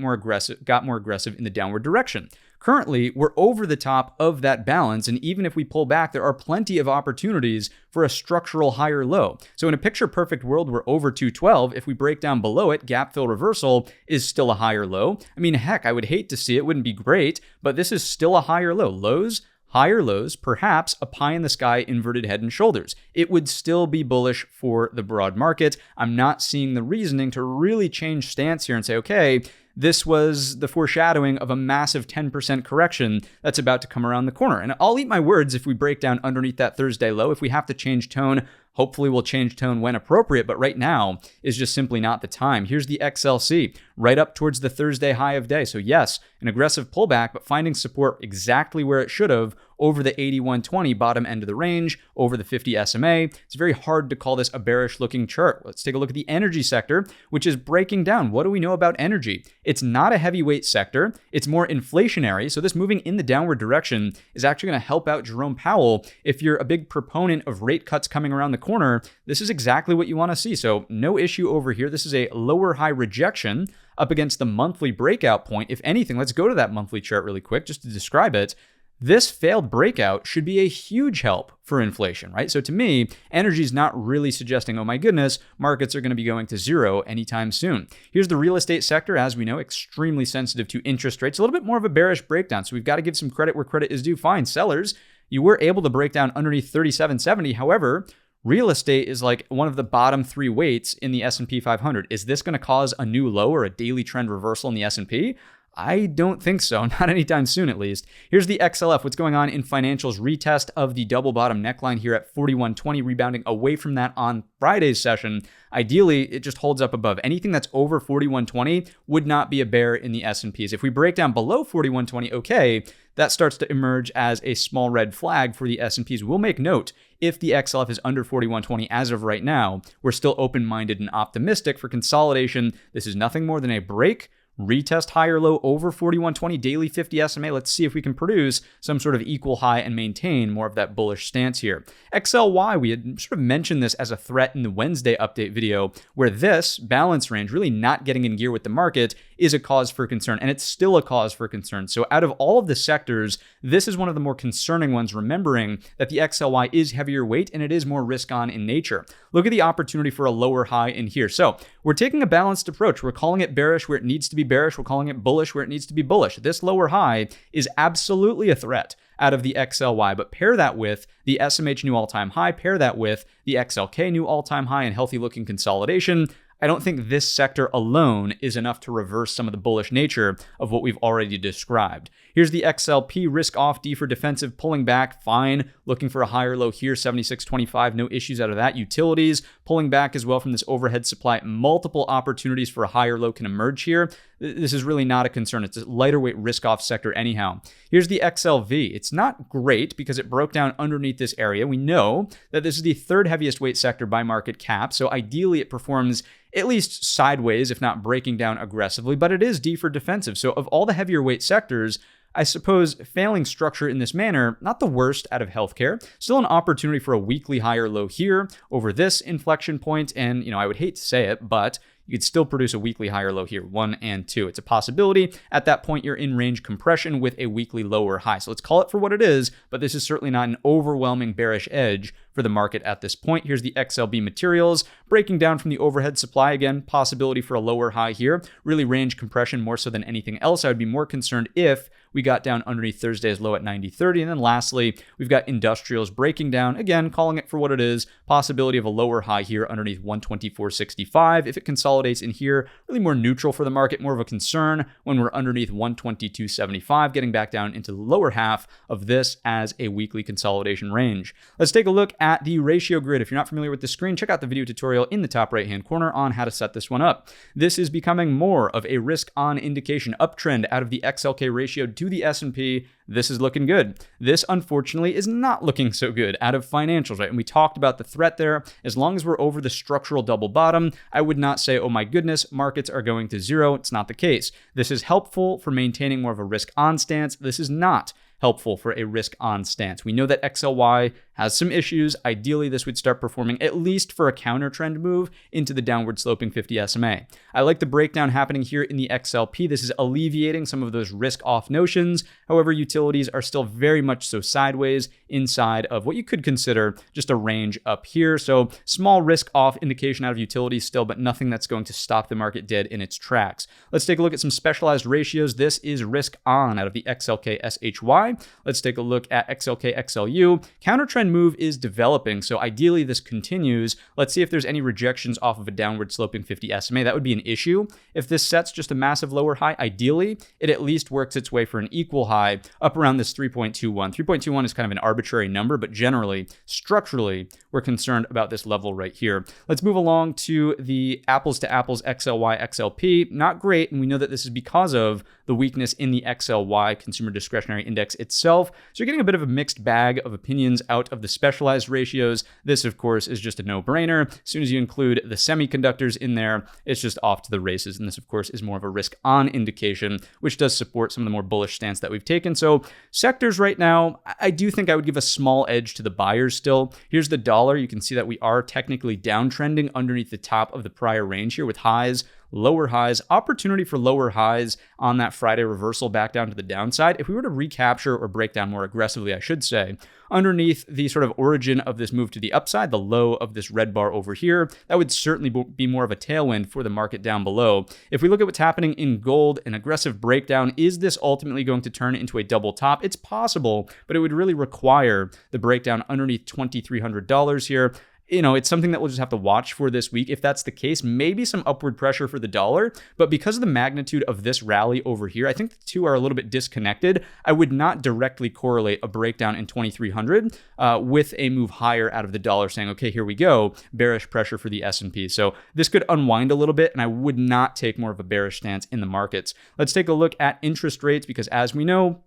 got more aggressive in the downward direction. Currently, we're over the top of that balance, and even if we pull back, there are plenty of opportunities for a structural higher low. So in a picture-perfect world, we're over 212. If we break down below it, gap fill reversal is still a higher low. I mean, heck, I would hate to see it, wouldn't be great, but this is still a higher low. Lows, higher lows, perhaps a pie in the sky inverted head and shoulders. It would still be bullish for the broad market. I'm not seeing the reasoning to really change stance here and say, okay, this was the foreshadowing of a massive 10% correction that's about to come around the corner. And I'll eat my words if we break down underneath that Thursday low. If we have to change tone, hopefully we'll change tone when appropriate, but right now is just simply not the time. Here's the XLC, right up towards the Thursday high of day. So yes, an aggressive pullback, but finding support exactly where it should have over the 8120 bottom end of the range, over the 50 SMA. It's very hard to call this a bearish looking chart. Let's take a look at the energy sector, which is breaking down. What do we know about energy? It's not a heavyweight sector. It's more inflationary. So this moving in the downward direction is actually going to help out Jerome Powell. If you're a big proponent of rate cuts coming around the corner, this is exactly what you want to see. So no issue over here. This is a lower high rejection up against the monthly breakout point. If anything, let's go to that monthly chart really quick just to describe it. This failed breakout should be a huge help for inflation, right? So to me, energy is not really suggesting, oh my goodness, markets are going to be going to zero anytime soon. Here's the real estate sector, as we know, extremely sensitive to interest rates. A little bit more of a bearish breakdown. So we've got to give some credit where credit is due. Fine, sellers, you were able to break down underneath 3770. However, real estate is like one of the bottom 3 weights in the S&P 500. Is this going to cause a new low or a daily trend reversal in the S&P? I don't think so, not anytime soon at least. Here's the XLF, what's going on in financials. Retest of the double bottom neckline here at 4120, rebounding away from that on Friday's session. Ideally, it just holds up above. Anything that's over 4120 would not be a bear in the S&Ps. If we break down below 4120, okay, that starts to emerge as a small red flag for the S&Ps. We'll make note, if the XLF is under 4120 as of right now, we're still open-minded and optimistic for consolidation. This is nothing more than a break, retest higher low over 4120 daily 50 SMA. Let's see if we can produce some sort of equal high and maintain more of that bullish stance here. XLY, we had sort of mentioned this as a threat in the Wednesday update video, where this balance range, really not getting in gear with the market, is a cause for concern, and it's still a cause for concern. So out of all of the sectors, this is one of the more concerning ones, remembering that the XLY is heavier weight and it is more risk on in nature. Look at the opportunity for a lower high in here. So we're taking a balanced approach. We're calling it bearish where it needs to be bearish. We're calling it bullish where it needs to be bullish. This lower high is absolutely a threat out of the XLY, but pair that with the SMH new all-time high, pair that with the XLK new all-time high and healthy looking consolidation. I don't think this sector alone is enough to reverse some of the bullish nature of what we've already described. Here's the XLP, risk off, D for defensive, pulling back, fine. Looking for a higher low here, 76.25, no issues out of that. Utilities, pulling back as well from this overhead supply. Multiple opportunities for a higher low can emerge here. This is really not a concern. It's a lighter weight risk off sector anyhow. Here's the XLV. It's not great because it broke down underneath this area. We know that this is the 3rd heaviest weight sector by market cap. So ideally it performs at least sideways, if not breaking down aggressively, but it is D for defensive. So of all the heavier weight sectors, I suppose failing structure in this manner, not the worst out of healthcare. Still an opportunity for a weekly higher low here over this inflection point. And, I would hate to say it, but you could still produce a weekly higher low here, 1 and 2. It's a possibility. At that point, you're in range compression with a weekly lower high. So let's call it for what it is, but this is certainly not an overwhelming bearish edge for the market at this point. Here's the XLB materials, breaking down from the overhead supply. Again, possibility for a lower high here. Really range compression more so than anything else. I would be more concerned if we got down underneath Thursday's low at 90.30. And then lastly, we've got industrials breaking down, again, calling it for what it is, possibility of a lower high here underneath 124.65. If it consolidates in here, really more neutral for the market, more of a concern when we're underneath 122.75, getting back down into the lower half of this as a weekly consolidation range. Let's take a look at the ratio grid. If you're not familiar with the screen, check out the video tutorial in the top right-hand corner on how to set this one up. This is becoming more of a risk-on indication uptrend out of the XLK ratio to the S&P. This is looking good. This, unfortunately, is not looking so good out of financials, right? And we talked about the threat there. As long as we're over the structural double bottom, I would not say, oh my goodness, markets are going to zero. It's not the case. This is helpful for maintaining more of a risk-on stance. This is not helpful for a risk-on stance. We know that XLY has some issues. Ideally, this would start performing at least for a counter trend move into the downward sloping 50 SMA. I like the breakdown happening here in the XLP. This is alleviating some of those risk-off notions. However, utilities are still very much so sideways inside of what you could consider just a range up here. So small risk-off indication out of utilities still, but nothing that's going to stop the market dead in its tracks. Let's take a look at some specialized ratios. This is risk-on out of the XLK SHY. Let's take a look at XLK XLU. Counter trend move is developing, so ideally this continues. Let's see if there's any rejections off of a downward sloping 50 SMA. That would be an issue. If this sets just a massive lower high, ideally it at least works its way for an equal high up around this 3.21. 3.21 is kind of an arbitrary number, but generally, structurally, we're concerned about this level right here. Let's move along to the apples to apples XLY XLP. Not great, and we know that this is because of the weakness in the XLY Consumer Discretionary Index itself. So you're getting a bit of a mixed bag of opinions out of the specialized ratios. This, of course, is just a no-brainer. As soon as you include the semiconductors in there, it's just off to the races. And this, of course, is more of a risk-on indication, which does support some of the more bullish stance that we've taken. So sectors right now, I do think I would give a small edge to the buyers still. Here's the dollar. You can see that we are technically downtrending underneath the top of the prior range here with highs lower highs, opportunity for lower highs on that Friday reversal back down to the downside. If we were to recapture or break down more aggressively, I should say, underneath the sort of origin of this move to the upside, the low of this red bar over here, that would certainly be more of a tailwind for the market down below. If we look at what's happening in gold, an aggressive breakdown, is this ultimately going to turn into a double top? It's possible, but it would really require the breakdown underneath $2,300 here. It's something that we'll just have to watch for this week. If that's the case, maybe some upward pressure for the dollar. But because of the magnitude of this rally over here, I think the two are a little bit disconnected. I would not directly correlate a breakdown in 2,300 with a move higher out of the dollar saying, okay, here we go, bearish pressure for the S&P. So this could unwind a little bit, and I would not take more of a bearish stance in the markets. Let's take a look at interest rates, because as we know,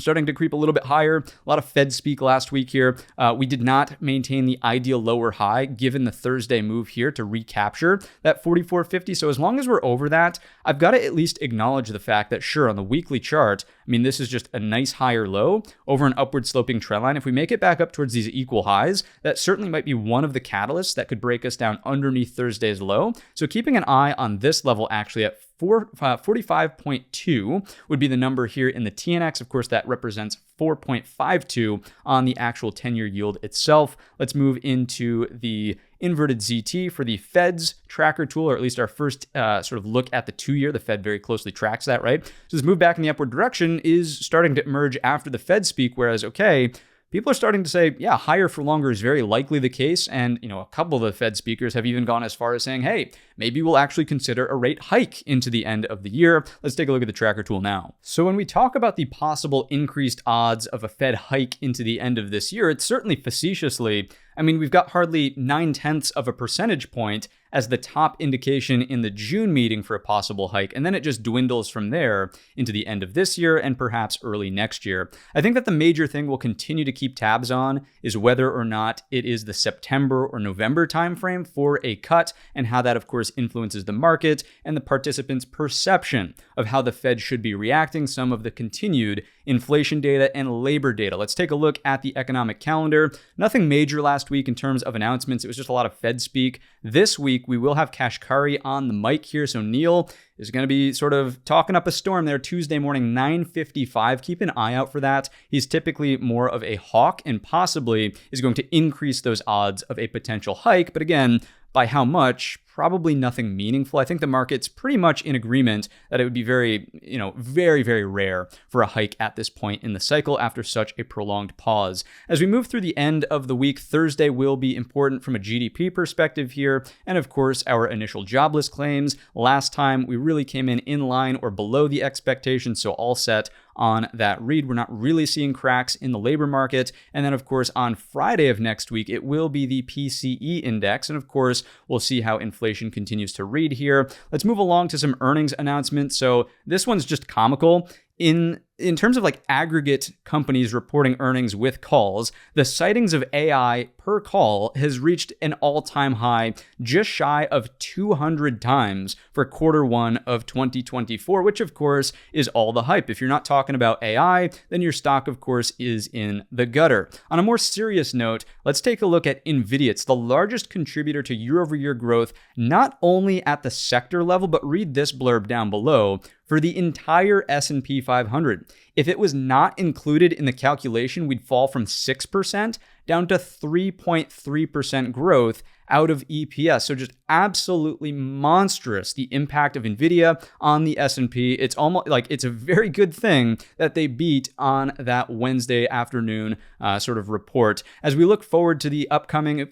starting to creep a little bit higher. A lot of Fed speak last week here. We did not maintain the ideal lower high given the Thursday move here to recapture that 44.50. So as long as we're over that, I've got to at least acknowledge the fact that sure, on the weekly chart, this is just a nice higher low over an upward sloping trend line. If we make it back up towards these equal highs, that certainly might be one of the catalysts that could break us down underneath Thursday's low. So keeping an eye on this level actually at 45.2 would be the number here in the TNX. Of course, that represents 4.52 on the actual 10-year yield itself. Let's move into the inverted ZT for the Fed's tracker tool, or at least our first sort of look at the 2-year. The Fed very closely tracks that, right? So this move back in the upward direction is starting to emerge after the Fed speak, whereas, okay, people are starting to say, yeah, higher for longer is very likely the case. And, a couple of the Fed speakers have even gone as far as saying, hey, maybe we'll actually consider a rate hike into the end of the year. Let's take a look at the tracker tool now. So when we talk about the possible increased odds of a Fed hike into the end of this year, it's certainly facetiously, we've got hardly 0.9 of a percentage point as the top indication in the June meeting for a possible hike, and then it just dwindles from there into the end of this year and perhaps early next year. I think that the major thing we'll continue to keep tabs on is whether or not it is the September or November timeframe for a cut, and how that, of course, influences the market and the participants' perception of how the Fed should be reacting, some of the continued inflation data and labor data. Let's take a look at the economic calendar. Nothing major last week in terms of announcements. It was just a lot of Fed speak. This week, we will have Kashkari on the mic here. So Neil is going to be sort of talking up a storm there Tuesday morning, 9:55. Keep an eye out for that. He's typically more of a hawk and possibly is going to increase those odds of a potential hike. But again, by how much? Probably nothing meaningful. I think the market's pretty much in agreement that it would be very, very, very rare for a hike at this point in the cycle after such a prolonged pause. As we move through the end of the week, Thursday will be important from a GDP perspective here. And of course, our initial jobless claims. Last time we really came in line or below the expectations, so all set on that read. We're not really seeing cracks in the labor market. And then, of course, on Friday of next week, it will be the PCE index. And of course, we'll see how inflation continues to read here. Let's move along to some earnings announcements. So this one's just comical. In terms of like aggregate companies reporting earnings with calls, the sightings of AI per call has reached an all-time high, just shy of 200 times for Q1 of 2024, which of course is all the hype. If you're not talking about AI, then your stock of course is in the gutter. On a more serious note, let's take a look at NVIDIA. It's the largest contributor to year-over-year growth, not only at the sector level, but read this blurb down below, for the entire S&P 500. If it was not included in the calculation, we'd fall from 6% down to 3.3% growth out of EPS. So just absolutely monstrous, the impact of NVIDIA on the S&P. It's almost like it's a very good thing that they beat on that Wednesday afternoon sort of report. As we look forward to the upcoming,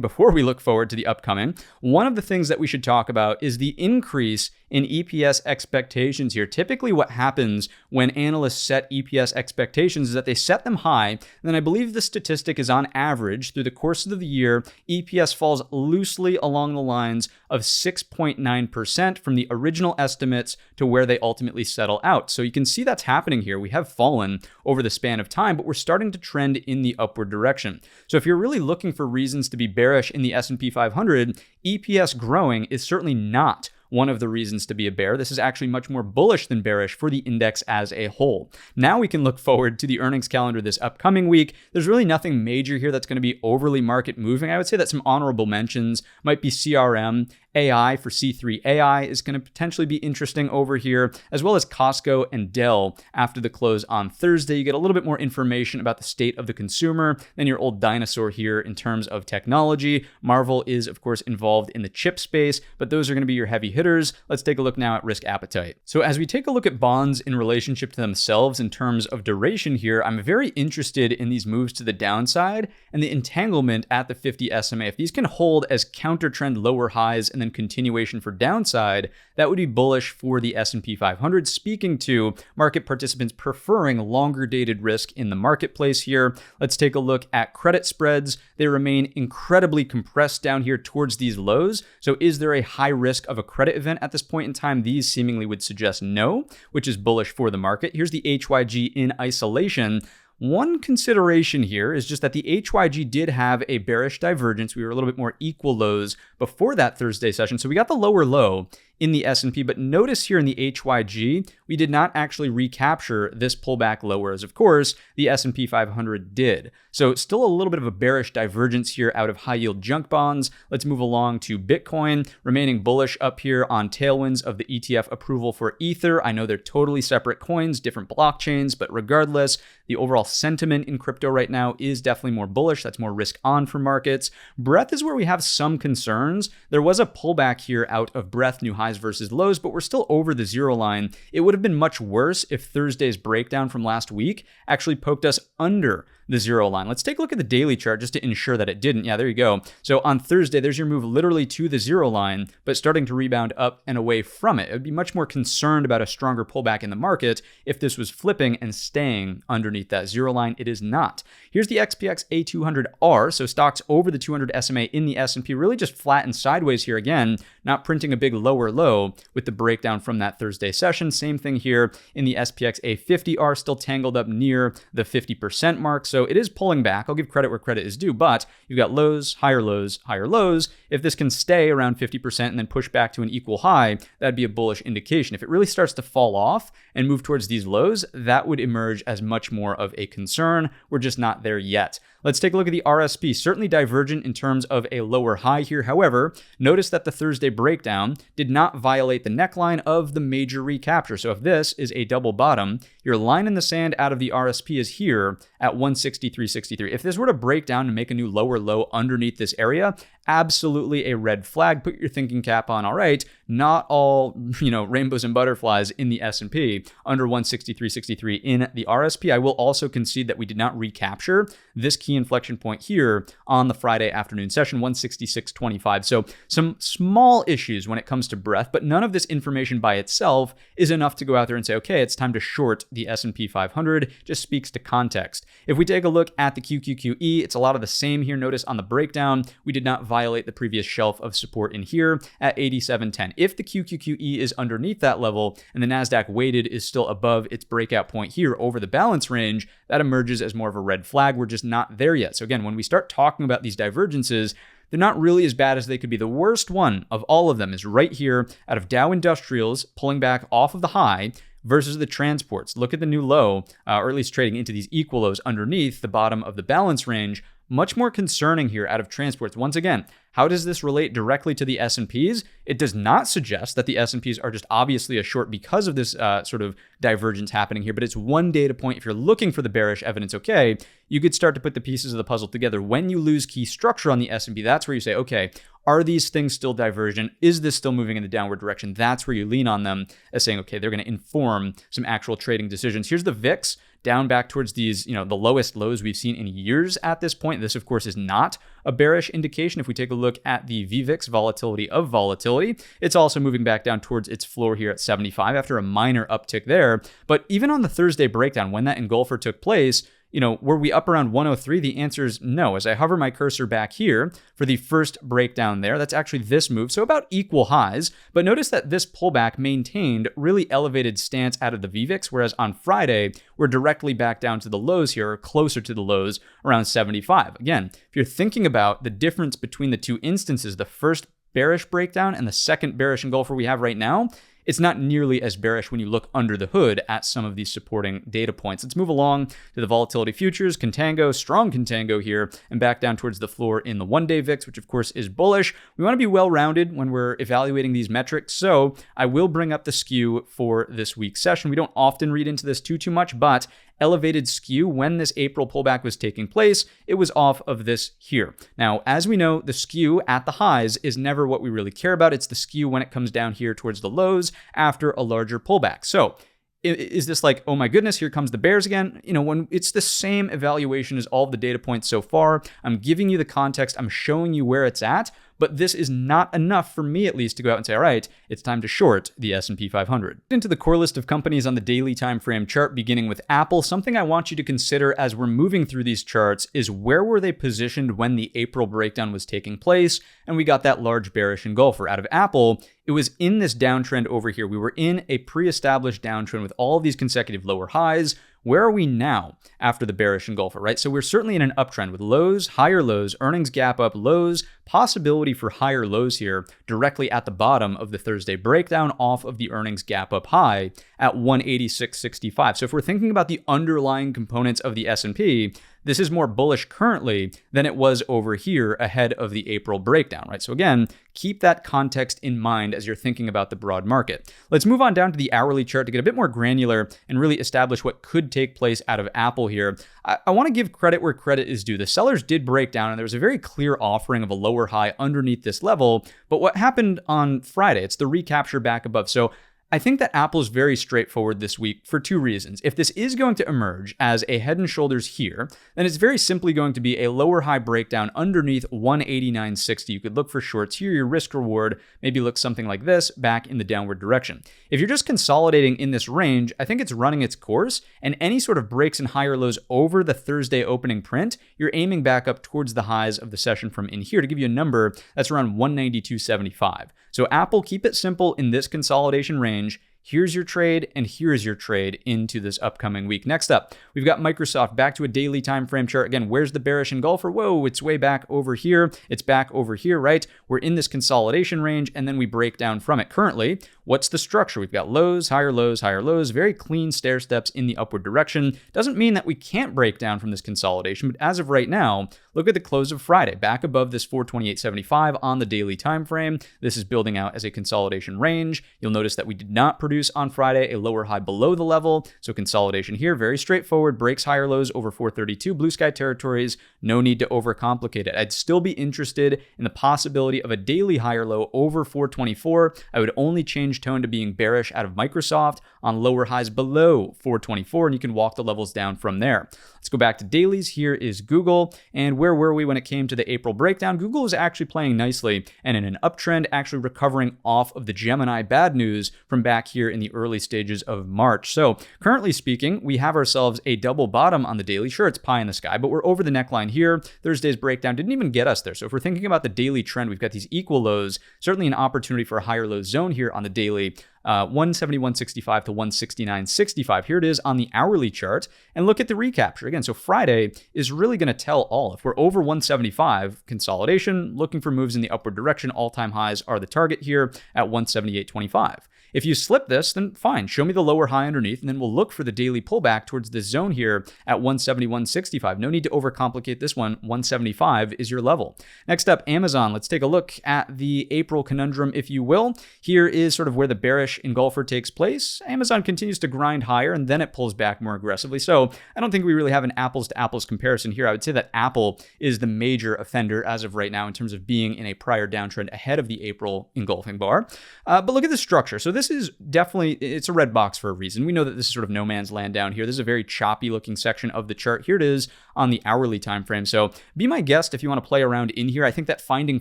before we look forward to the upcoming, one of the things that we should talk about is the increase in EPS expectations here. Typically what happens when analysts set EPS expectations is that they set them high, and then I believe the statistic is on average through the course of the year, EPS falls loosely along the lines of 6.9% from the original estimates to where they ultimately settle out. So you can see that's happening here. We have fallen over the span of time, but we're starting to trend in the upward direction. So if you're really looking for reasons to be bearish in the S&P 500, EPS growing is certainly not one of the reasons to be a bear. This is actually much more bullish than bearish for the index as a whole. Now we can look forward to the earnings calendar this upcoming week. There's really nothing major here that's going to be overly market moving. I would say that some honorable mentions might be CRM. AI for C3 AI is going to potentially be interesting over here, as well as Costco and Dell after the close on Thursday. You get a little bit more information about the state of the consumer than your old dinosaur here in terms of technology. Marvel is, of course, involved in the chip space, but those are going to be your heavy hitters. Let's take a look now at risk appetite. So as we take a look at bonds in relationship to themselves in terms of duration here, I'm very interested in these moves to the downside and the entanglement at the 50 SMA. If these can hold as counter trend lower highs and then continuation for downside, that would be bullish for the S&P 500, speaking to market participants preferring longer dated risk in the marketplace here. Let's take a look at credit spreads. They remain incredibly compressed down here towards these lows. So is there a high risk of a credit event at this point in time? These seemingly would suggest no, which is bullish for the market. Here's the HYG in isolation. One consideration here is just that the HYG did have a bearish divergence. We were a little bit more equal lows before that Thursday session. So we got the lower low in the S&P, but notice here in the HYG, we did not actually recapture this pullback low, whereas of course the S&P 500 did. So still a little bit of a bearish divergence here out of high yield junk bonds. Let's move along to Bitcoin, remaining bullish up here on tailwinds of the ETF approval for Ether. I know they're totally separate coins, different blockchains, but regardless, the overall sentiment in crypto right now is definitely more bullish. That's more risk on for markets. Breadth is where we have some concerns. There was a pullback here out of breadth, new highs versus lows, but we're still over the zero line. It would have been much worse if Thursday's breakdown from last week actually poked us under the zero line. Let's take a look at the daily chart just to ensure that it didn't. Yeah, there you go. So on Thursday, there's your move literally to the zero line, but starting to rebound up and away from it. I'd be much more concerned about a stronger pullback in the market if this was flipping and staying underneath that zero line. It is not. Here's the XPX A200R. So stocks over the 200 SMA in the S&P really just flat and sideways here again, not printing a big lower low with the breakdown from that Thursday session. Same thing here in the SPX A50R, still tangled up near the 50% mark. So it is pulling back. I'll give credit where credit is due, but you've got lows, higher lows, higher lows. If this can stay around 50% and then push back to an equal high, that'd be a bullish indication. If it really starts to fall off and move towards these lows, that would emerge as much more of a concern. We're just not there yet. Let's take a look at the RSP. Certainly divergent in terms of a lower high here. However, notice that the Thursday breakdown did not violate the neckline of the major recapture. So if this is a double bottom, your line in the sand out of the RSP is here at 163.63. If this were to break down and make a new lower low underneath this area, absolutely a red flag. Put your thinking cap on. All right, not all, rainbows and butterflies in the S&P under 163.63 in the RSP. I will also concede that we did not recapture this key inflection point here on the Friday afternoon session, 166.25. So some small issues when it comes to breadth, but none of this information by itself is enough to go out there and say, okay, it's time to short the S&P 500. Just speaks to context. If we take a look at the QQQE, it's a lot of the same here. Notice on the breakdown, we did not violate the previous shelf of support in here at 87.10. If the QQQE is underneath that level and the NASDAQ weighted is still above its breakout point here over the balance range, that emerges as more of a red flag. We're just not there yet. So again, when we start talking about these divergences, they're not really as bad as they could be. The worst one of all of them is right here out of Dow Industrials pulling back off of the high versus the transports. Look at the new low, or at least trading into these equal lows underneath the bottom of the balance range. Much more concerning here out of transports. Once again, how does this relate directly to the S&Ps? It does not suggest that the S&Ps are just obviously a short because of this sort of divergence happening here, but it's one data point. If you're looking for the bearish evidence, okay, you could start to put the pieces of the puzzle together. When you lose key structure on the S&P, that's where you say, okay, are these things still divergent? Is this still moving in the downward direction? That's where you lean on them as saying, okay, they're going to inform some actual trading decisions. Here's the VIX. Down back towards these, the lowest lows we've seen in years at this point. This, of course, is not a bearish indication. If we take a look at the VVIX volatility of volatility, it's also moving back down towards its floor here at 75 after a minor uptick there. But even on the Thursday breakdown, when that engulfer took place, were we up around 103? The answer is no. As I hover my cursor back here for the first breakdown there, that's actually this move. So about equal highs. But notice that this pullback maintained really elevated stance out of the VVIX, whereas on Friday, we're directly back down to the lows here, or closer to the lows around 75. Again, if you're thinking about the difference between the two instances, the first bearish breakdown and the second bearish engulfer we have right now, it's not nearly as bearish when you look under the hood at some of these supporting data points. Let's move along to the volatility futures. Contango, strong contango here, and back down towards the floor in the one-day VIX, which of course is bullish. We want to be well-rounded when we're evaluating these metrics, so I will bring up the skew for this week's session. We don't often read into this too much, but elevated skew when this April pullback was taking place, it was off of this here. Now, as we know, the skew at the highs is never what we really care about. It's the skew when it comes down here towards the lows after a larger pullback. So is this like, oh my goodness, here comes the bears again? When it's the same evaluation as all of the data points so far, I'm giving you the context, I'm showing you where it's at, but this is not enough for me at least to go out and say, all right, it's time to short the S&P 500. Into the core list of companies on the daily time frame chart, beginning with Apple. Something I want you to consider as we're moving through these charts is where were they positioned when the April breakdown was taking place, and we got that large bearish engulfer out of Apple. It was in this downtrend over here. We were in a pre-established downtrend with all of these consecutive lower highs. Where are we now after the bearish engulfer, right? So we're certainly in an uptrend with lows, higher lows, earnings gap up, lows, possibility for higher lows here directly at the bottom of the Thursday breakdown off of the earnings gap up high at 186.65. So if we're thinking about the underlying components of the S&P, this is more bullish currently than it was over here ahead of the April breakdown, right? So again, keep that context in mind as you're thinking about the broad market. Let's move on down to the hourly chart to get a bit more granular and really establish what could take place out of Apple here. I want to give credit where credit is due. The sellers did break down, and there was a very clear offering of a lower high underneath this level. But what happened on Friday? It's the recapture back above. So I think that Apple is very straightforward this week for two reasons. If this is going to emerge as a head and shoulders here, then it's very simply going to be a lower high breakdown underneath 189.60. You could look for shorts here. Your risk reward maybe looks something like this back in the downward direction. If you're just consolidating in this range, I think it's running its course, and any sort of breaks and higher lows over the Thursday opening print, you're aiming back up towards the highs of the session from in here. To give you a number, that's around 192.75. So Apple, keep it simple in this consolidation range. Here's your trade, and here's your trade into this upcoming week. Next up, we've got Microsoft back to a daily time frame chart. Again, where's the bearish engulfer? Whoa, it's way back over here. It's back over here, right? We're in this consolidation range, and then we break down from it. Currently, what's the structure? We've got lows, higher lows, higher lows, very clean stair steps in the upward direction. Doesn't mean that we can't break down from this consolidation, but as of right now, look at the close of Friday, back above this 428.75 on the daily time frame. This is building out as a consolidation range. You'll notice that we did not produce on Friday a lower high below the level. So consolidation here, very straightforward, breaks higher lows over 432, blue sky territories, no need to overcomplicate it. I'd still be interested in the possibility of a daily higher low over 424. I would only change tone to being bearish out of Microsoft on lower highs below 424, and you can walk the levels down from there. Let's go back to dailies. Here is Google, and where were we when it came to the April breakdown? Google is actually playing nicely and in an uptrend, actually recovering off of the Gemini bad news from back here in the early stages of March. So currently speaking, we have ourselves a double bottom on the daily. Sure, it's pie in the sky, but we're over the neckline here. Thursday's breakdown didn't even get us there. So if we're thinking about the daily trend, we've got these equal lows, certainly an opportunity for a higher low zone here on the daily. 171.65 to 169.65. Here it is on the hourly chart. And look at the recapture. Again, so Friday is really going to tell all. If we're over 175, consolidation, looking for moves in the upward direction, all-time highs are the target here at 178.25. If you slip this, then fine, show me the lower high underneath, and then we'll look for the daily pullback towards this zone here at 171.65. No need to overcomplicate this one. 175 is your level. Next up, Amazon. Let's take a look at the April conundrum, if you will. Here is sort of where the bearish engulfer takes place. Amazon continues to grind higher, and then it pulls back more aggressively. So I don't think we really have an apples-to-apples comparison here. I would say that Apple is the major offender as of right now in terms of being in a prior downtrend ahead of the April engulfing bar. But look at the structure. So this is definitely, it's a red box for a reason. We know that this is sort of no man's land down here. This is a very choppy looking section of the chart. Here it is on the hourly time frame. So be my guest if you want to play around in here. I think that finding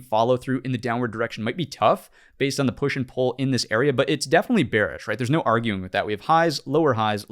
follow through in the downward direction might be tough based on the push and pull in this area, but it's definitely bearish, right? There's no arguing with that. We have highs, lower highs,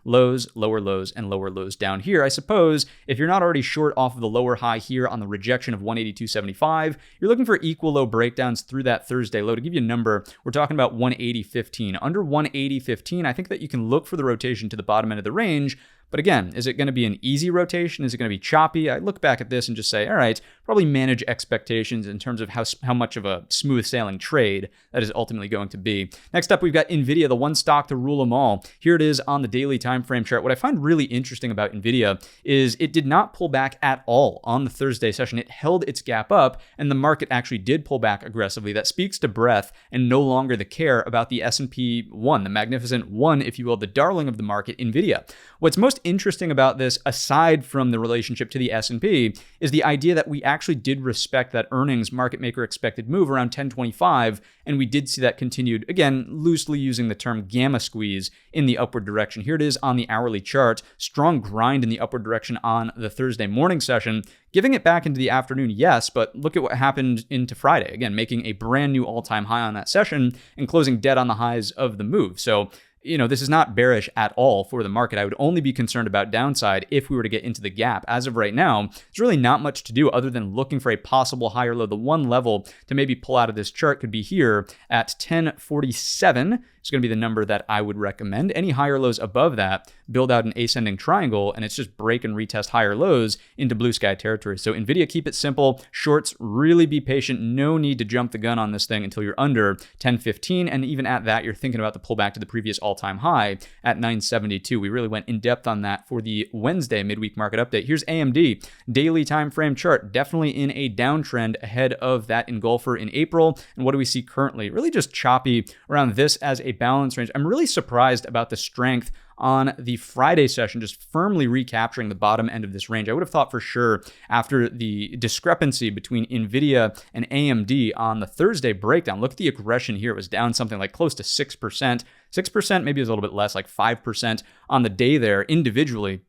lows, lower lows, and lower lows down here. I suppose if you're not already short off of the lower high here on the rejection of 182.75, you're looking for equal low breakdowns through that Thursday low. To give you a number, we're talking about 180.15. Under 180.15, I think that you can look for the rotation to the bottom end of the range, But again, is it going to be an easy rotation? Is it going to be choppy? I look back at this and just say, all right, probably manage expectations in terms of how much of a smooth sailing trade that is ultimately going to be. Next up, we've got NVIDIA, the one stock to rule them all. Here it is on the daily time frame chart. What I find really interesting about NVIDIA is it did not pull back at all on the Thursday session. It held its gap up, and the market actually did pull back aggressively. That speaks to breadth and no longer the care about the S&P 1, the magnificent one, if you will, the darling of the market, NVIDIA. What's most interesting about this, aside from the relationship to the S&P, is the idea that we actually did respect that earnings market maker expected move around 1025, and we did see that continued, again, loosely using the term gamma squeeze in the upward direction. Here it is on the hourly chart. Strong grind in the upward direction on the Thursday morning session. Giving it back into the afternoon, yes, but look at what happened into Friday. Again, making a brand new all-time high on that session and closing dead on the highs of the move. So, this is not bearish at all for the market. I would only be concerned about downside if we were to get into the gap. As of right now, there's really not much to do other than looking for a possible higher low. The one level to maybe pull out of this chart could be here at 1047. It's going to be the number that I would recommend. Any higher lows above that build out an ascending triangle, and it's just break and retest higher lows into blue sky territory. So NVIDIA, keep it simple. Shorts, really be patient. No need to jump the gun on this thing until you're under 1015. And even at that, you're thinking about the pullback to the previous all-time high at 972. We really went in depth on that for the Wednesday midweek market update. Here's AMD, daily time frame chart, definitely in a downtrend ahead of that engulfer in April. And what do we see currently? Really just choppy around this as a balance range. I'm really surprised about the strength on the Friday session, just firmly recapturing the bottom end of this range. I would have thought for sure after the discrepancy between NVIDIA and AMD on the Thursday breakdown, look at the aggression here. It was down something like close to 6%. 6%, maybe it was a little bit less, like 5% on the day there individually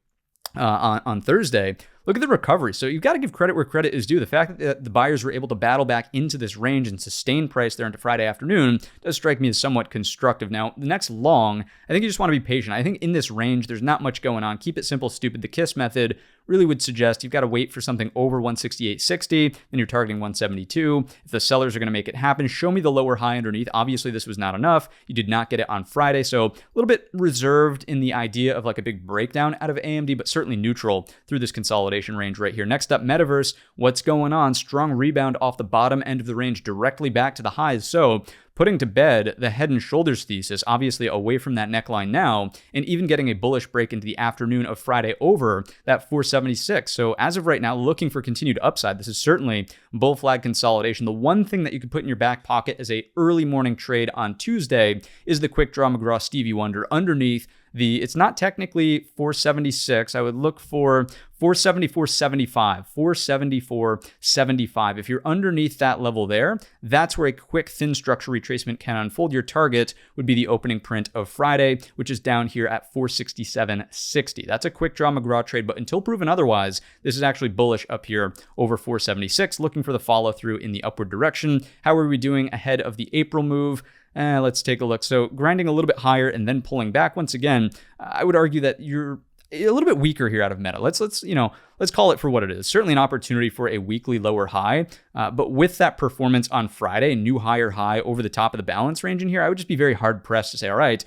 on Thursday. Look at the recovery. So you've got to give credit where credit is due. The fact that the buyers were able to battle back into this range and sustain price there into Friday afternoon does strike me as somewhat constructive. Now, the next long, I think you just want to be patient. I think in this range, there's not much going on. Keep it simple, stupid. The KISS method really would suggest you've got to wait for something over 168.60, then you're targeting 172. If the sellers are going to make it happen, show me the lower high underneath. Obviously, this was not enough. You did not get it on Friday, so a little bit reserved in the idea of like a big breakdown out of AMD, but certainly neutral through this consolidation range right here. Next up, Metaverse. What's going on? Strong rebound off the bottom end of the range directly back to the highs. So putting to bed the head and shoulders thesis, obviously away from that neckline now, and even getting a bullish break into the afternoon of Friday over that 476. So as of right now, looking for continued upside. This is certainly bull flag consolidation. The one thing that you could put in your back pocket as a early morning trade on Tuesday is the quick draw McGraw Stevie Wonder underneath it's not technically 476. I would look for 474.75, 474.75. If you're underneath that level there, that's where a quick thin structure retracement can unfold. Your target would be the opening print of Friday, which is down here at 467.60. That's a quick draw McGraw trade, but until proven otherwise, this is actually bullish up here over 476, looking for the follow through in the upward direction. How are we doing ahead of the April move? Let's take a look. So grinding a little bit higher and then pulling back once again. I would argue that you're a little bit weaker here out of Meta. Let's call it for what it is. Certainly an opportunity for a weekly lower high, but with that performance on Friday, new higher high over the top of the balance range in here, I would just be very hard pressed to say, all right,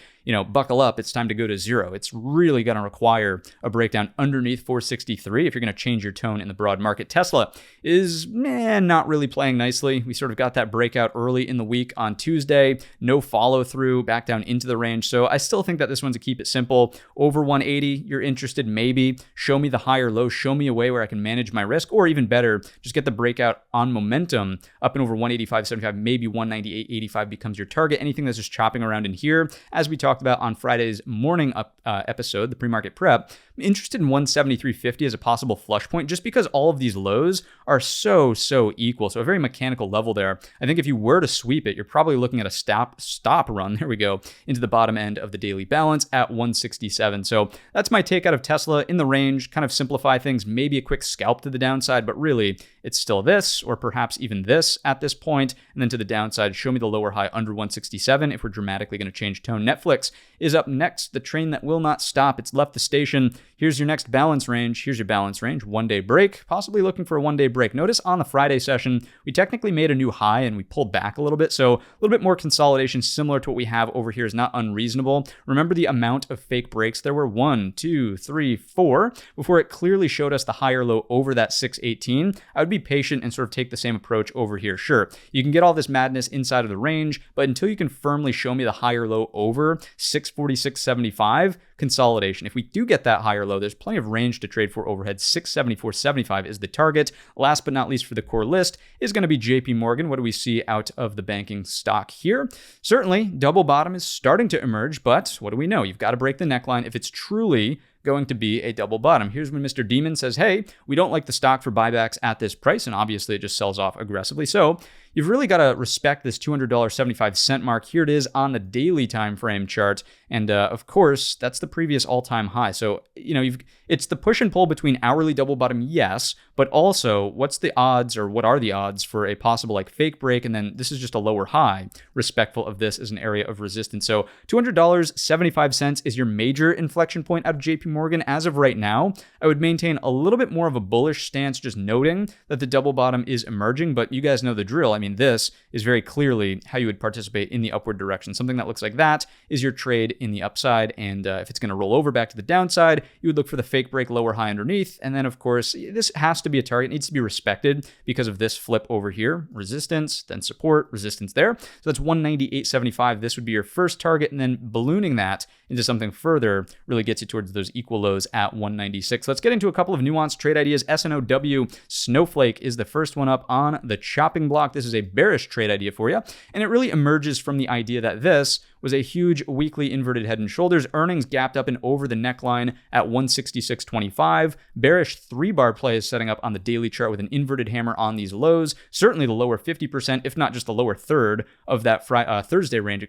buckle up, it's time to go to zero. It's really going to require a breakdown underneath 463 if you're going to change your tone in the broad market. Tesla is not really playing nicely. We sort of got that breakout early in the week on Tuesday, no follow through back down into the range. So I still think that this one's a keep it simple. Over 180, you're interested, maybe. Show me the higher low, show me a way where I can manage my risk, or even better, just get the breakout on momentum up and over 185.75, maybe 198.85 becomes your target. Anything that's just chopping around in here, as we talked about on Friday's morning episode, the pre-market prep, I'm interested in 173.50 as a possible flush point, just because all of these lows are so equal. So a very mechanical level there. I think if you were to sweep it, you're probably looking at a stop run, there we go, into the bottom end of the daily balance at 167. So that's my take out of Tesla in the range, kind of simplify things, maybe a quick scalp to the downside, but really it's still this, or perhaps even this at this point. And then to the downside, show me the lower high under 167 if we're dramatically going to change tone. Netflix is up next, the train that will not stop. It's left the station. Here's your next balance range. Here's your balance range. 1 day break, possibly looking for a 1 day break. Notice on the Friday session, we technically made a new high and we pulled back a little bit. So a little bit more consolidation similar to what we have over here is not unreasonable. Remember the amount of fake breaks. There were 1, 2, 3, 4 before it clearly showed us the higher low over that 618. I would be patient and sort of take the same approach over here. Sure, you can get all this madness inside of the range, but until you can firmly show me the higher low over 646.75, consolidation. If we do get that higher low, there's plenty of range to trade for overhead. 674.75 is the target. Last but not least for the core list is going to be JP Morgan. What do we see out of the banking stock here? Certainly, double bottom is starting to emerge, but what do we know? You've got to break the neckline if it's truly going to be a double bottom. Here's when Mr. Demon says, hey, we don't like the stock for buybacks at this price, and obviously it just sells off aggressively. So you've really got to respect this $200.75 mark. Here it is on the daily time frame chart. And of course, that's the previous all-time high. So, it's the push and pull between hourly double bottom, yes, but also what's the odds, or what are the odds for a possible fake break? And then this is just a lower high, respectful of this as an area of resistance. So $200.75 is your major inflection point out of JP Morgan. As of right now, I would maintain a little bit more of a bullish stance, just noting that the double bottom is emerging, but you guys know the drill. This is very clearly how you would participate in the upward direction. Something that looks like that is your trade in the upside. And if it's going to roll over back to the downside, you would look for the fake break lower high underneath. And then, of course, this has to be a target. It needs to be respected because of this flip over here. Resistance, then support, resistance there. So that's 198.75. This would be your first target. And then ballooning that into something further really gets you towards those equal lows at 196. Let's get into a couple of nuanced trade ideas. SNOW Snowflake is the first one up on the chopping block. This is a bearish trade idea for you, and it really emerges from the idea that this was a huge weekly inverted head and shoulders. Earnings gapped up and over the neckline at 166.25. Bearish 3-bar play is setting up on the daily chart with an inverted hammer on these lows. Certainly the lower 50%, if not just the lower third of that Thursday range,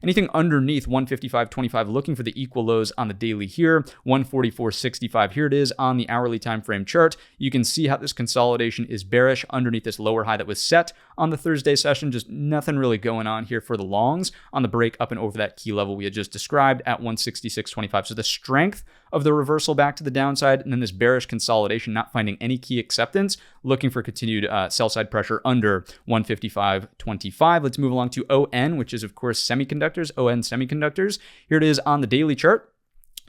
Anything underneath 155.25, looking for the equal lows on the daily here. 144.65, here it is on the hourly time frame chart. You can see how this consolidation is bearish underneath this lower high that was set on the Thursday session. Just nothing really going on here for the longs on the break up and over that key level we had just described at 166.25. So the strength of the reversal back to the downside, and then this bearish consolidation, not finding any key acceptance, looking for continued sell side pressure under 155.25. Let's move along to ON, which is of course semiconductors, ON semiconductors. Here it is on the daily chart.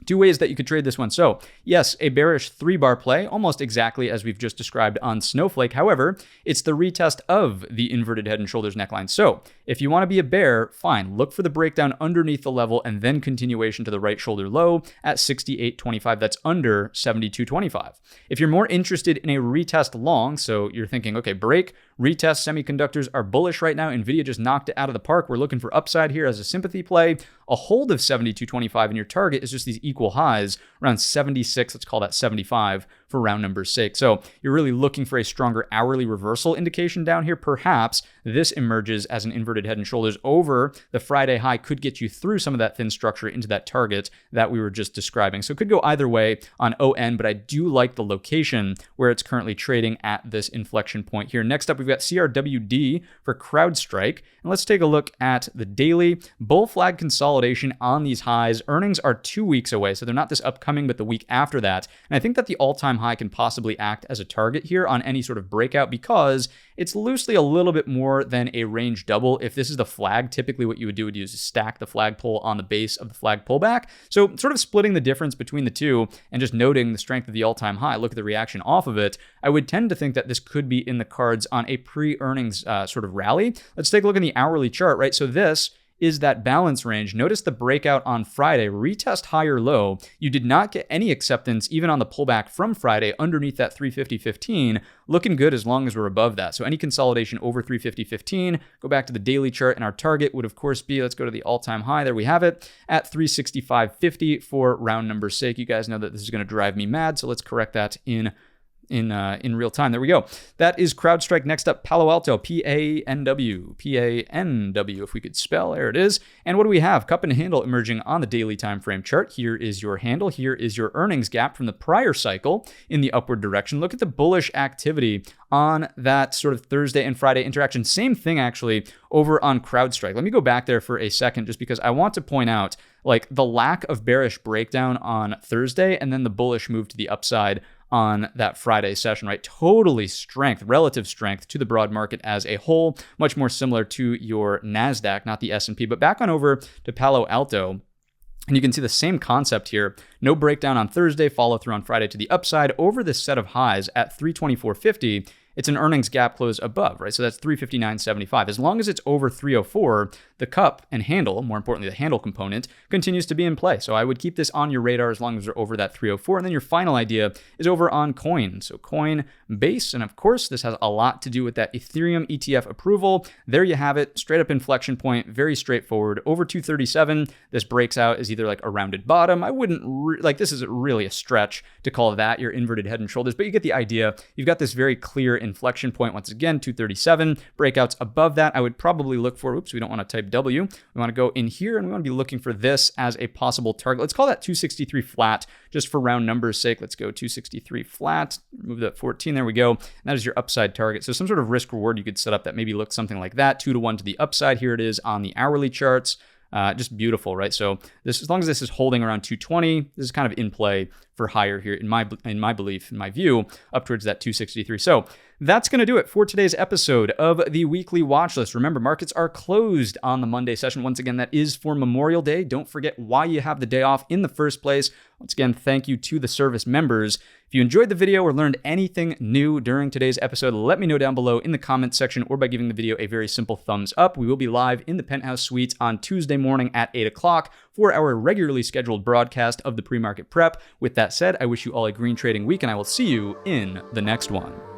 Two ways that you could trade this one. So yes, a bearish 3-bar play, almost exactly as we've just described on Snowflake. However, it's the retest of the inverted head and shoulders neckline. So if you want to be a bear, fine, look for the breakdown underneath the level and then continuation to the right shoulder low at 68.25. That's under 72.25. If you're more interested in a retest long, so you're thinking, okay, break, retest, semiconductors are bullish right now. NVIDIA just knocked it out of the park. We're looking for upside here as a sympathy play. A hold of 72.25 and your target is just these equal highs around 76. Let's call that 75 for round number's sake. So you're really looking for a stronger hourly reversal indication down here. Perhaps this emerges as an inverted head and shoulders over the Friday high, could get you through some of that thin structure into that target that we were just describing. So it could go either way on ON, but I do like the location where it's currently trading at this inflection point here. Next up, we've got CRWD for CrowdStrike. And let's take a look at the daily bull flag consolidation on these highs. Earnings are 2 weeks away, so they're not this upcoming, but the week after that. And I think that the all-time high can possibly act as a target here on any sort of breakout because it's loosely a little bit more than a range double. If this is the flag, typically what you would do is stack the flagpole on the base of the flag pullback. So sort of splitting the difference between the two and just noting the strength of the all-time high, look at the reaction off of it, I would tend to think that this could be in the cards on a pre-earnings sort of rally. Let's take a look at the hourly chart, right? So this is that balance range. Notice the breakout on Friday, retest higher low. You did not get any acceptance even on the pullback from Friday underneath that 350.15. Looking good as long as we're above that. So any consolidation over 350.15, go back to the daily chart, and our target would of course be, let's go to the all-time high, there we have it, at 365.50 for round number's sake. You guys know that this is going to drive me mad, so let's correct that in in real time. There we go. That is CrowdStrike. Next up, Palo Alto, PANW, PANW, if we could spell. There it is. And what do we have? Cup and handle emerging on the daily time frame chart. Here is your handle. Here is your earnings gap from the prior cycle in the upward direction. Look at the bullish activity on that sort of Thursday and Friday interaction. Same thing actually over on CrowdStrike. Let me go back there for a second just because I want to point out like the lack of bearish breakdown on Thursday and then the bullish move to the upside on that Friday session, right? Totally strength, relative strength to the broad market as a whole, much more similar to your NASDAQ, not the S&P. But back on over to Palo Alto. And you can see the same concept here. No breakdown on Thursday, follow through on Friday to the upside over this set of highs at 324.50. It's an earnings gap close above, right? So that's 359.75. As long as it's over 304, the cup and handle, more importantly, the handle component, continues to be in play. So I would keep this on your radar as long as they're over that 304. And then your final idea is over on coin. So Coinbase. And of course, this has a lot to do with that Ethereum ETF approval. There you have it. Straight up inflection point. Very straightforward. Over 237. This breaks out as either like a rounded bottom. I wouldn't this is really a stretch to call that your inverted head and shoulders, but you get the idea. You've got this very clear inflection point. Once again, 237. Breakouts above that, I would probably look for, oops, we don't want to type W. We want to go in here and we want to be looking for this as a possible target. Let's call that 263 flat just for round numbers sake. Let's go 263 flat, remove that 14. There we go. And that is your upside target. So some sort of risk reward you could set up that maybe looks something like that. 2-to-1 to the upside. Here it is on the hourly charts. Just beautiful, right? So this, as long as this is holding around 220, this is kind of in play for higher here in my belief, in my view, up towards that 263. So that's going to do it for today's episode of the weekly watch list. Remember, markets are closed on the Monday session. Once again, that is for Memorial Day. Don't forget why you have the day off in the first place. Once again, thank you to the service members. If you enjoyed the video or learned anything new during today's episode, let me know down below in the comments section or by giving the video a very simple thumbs up. We will be live in the Penthouse Suites on Tuesday morning at 8 o'clock for our regularly scheduled broadcast of the pre-market prep. With that said, I wish you all a green trading week and I will see you in the next one.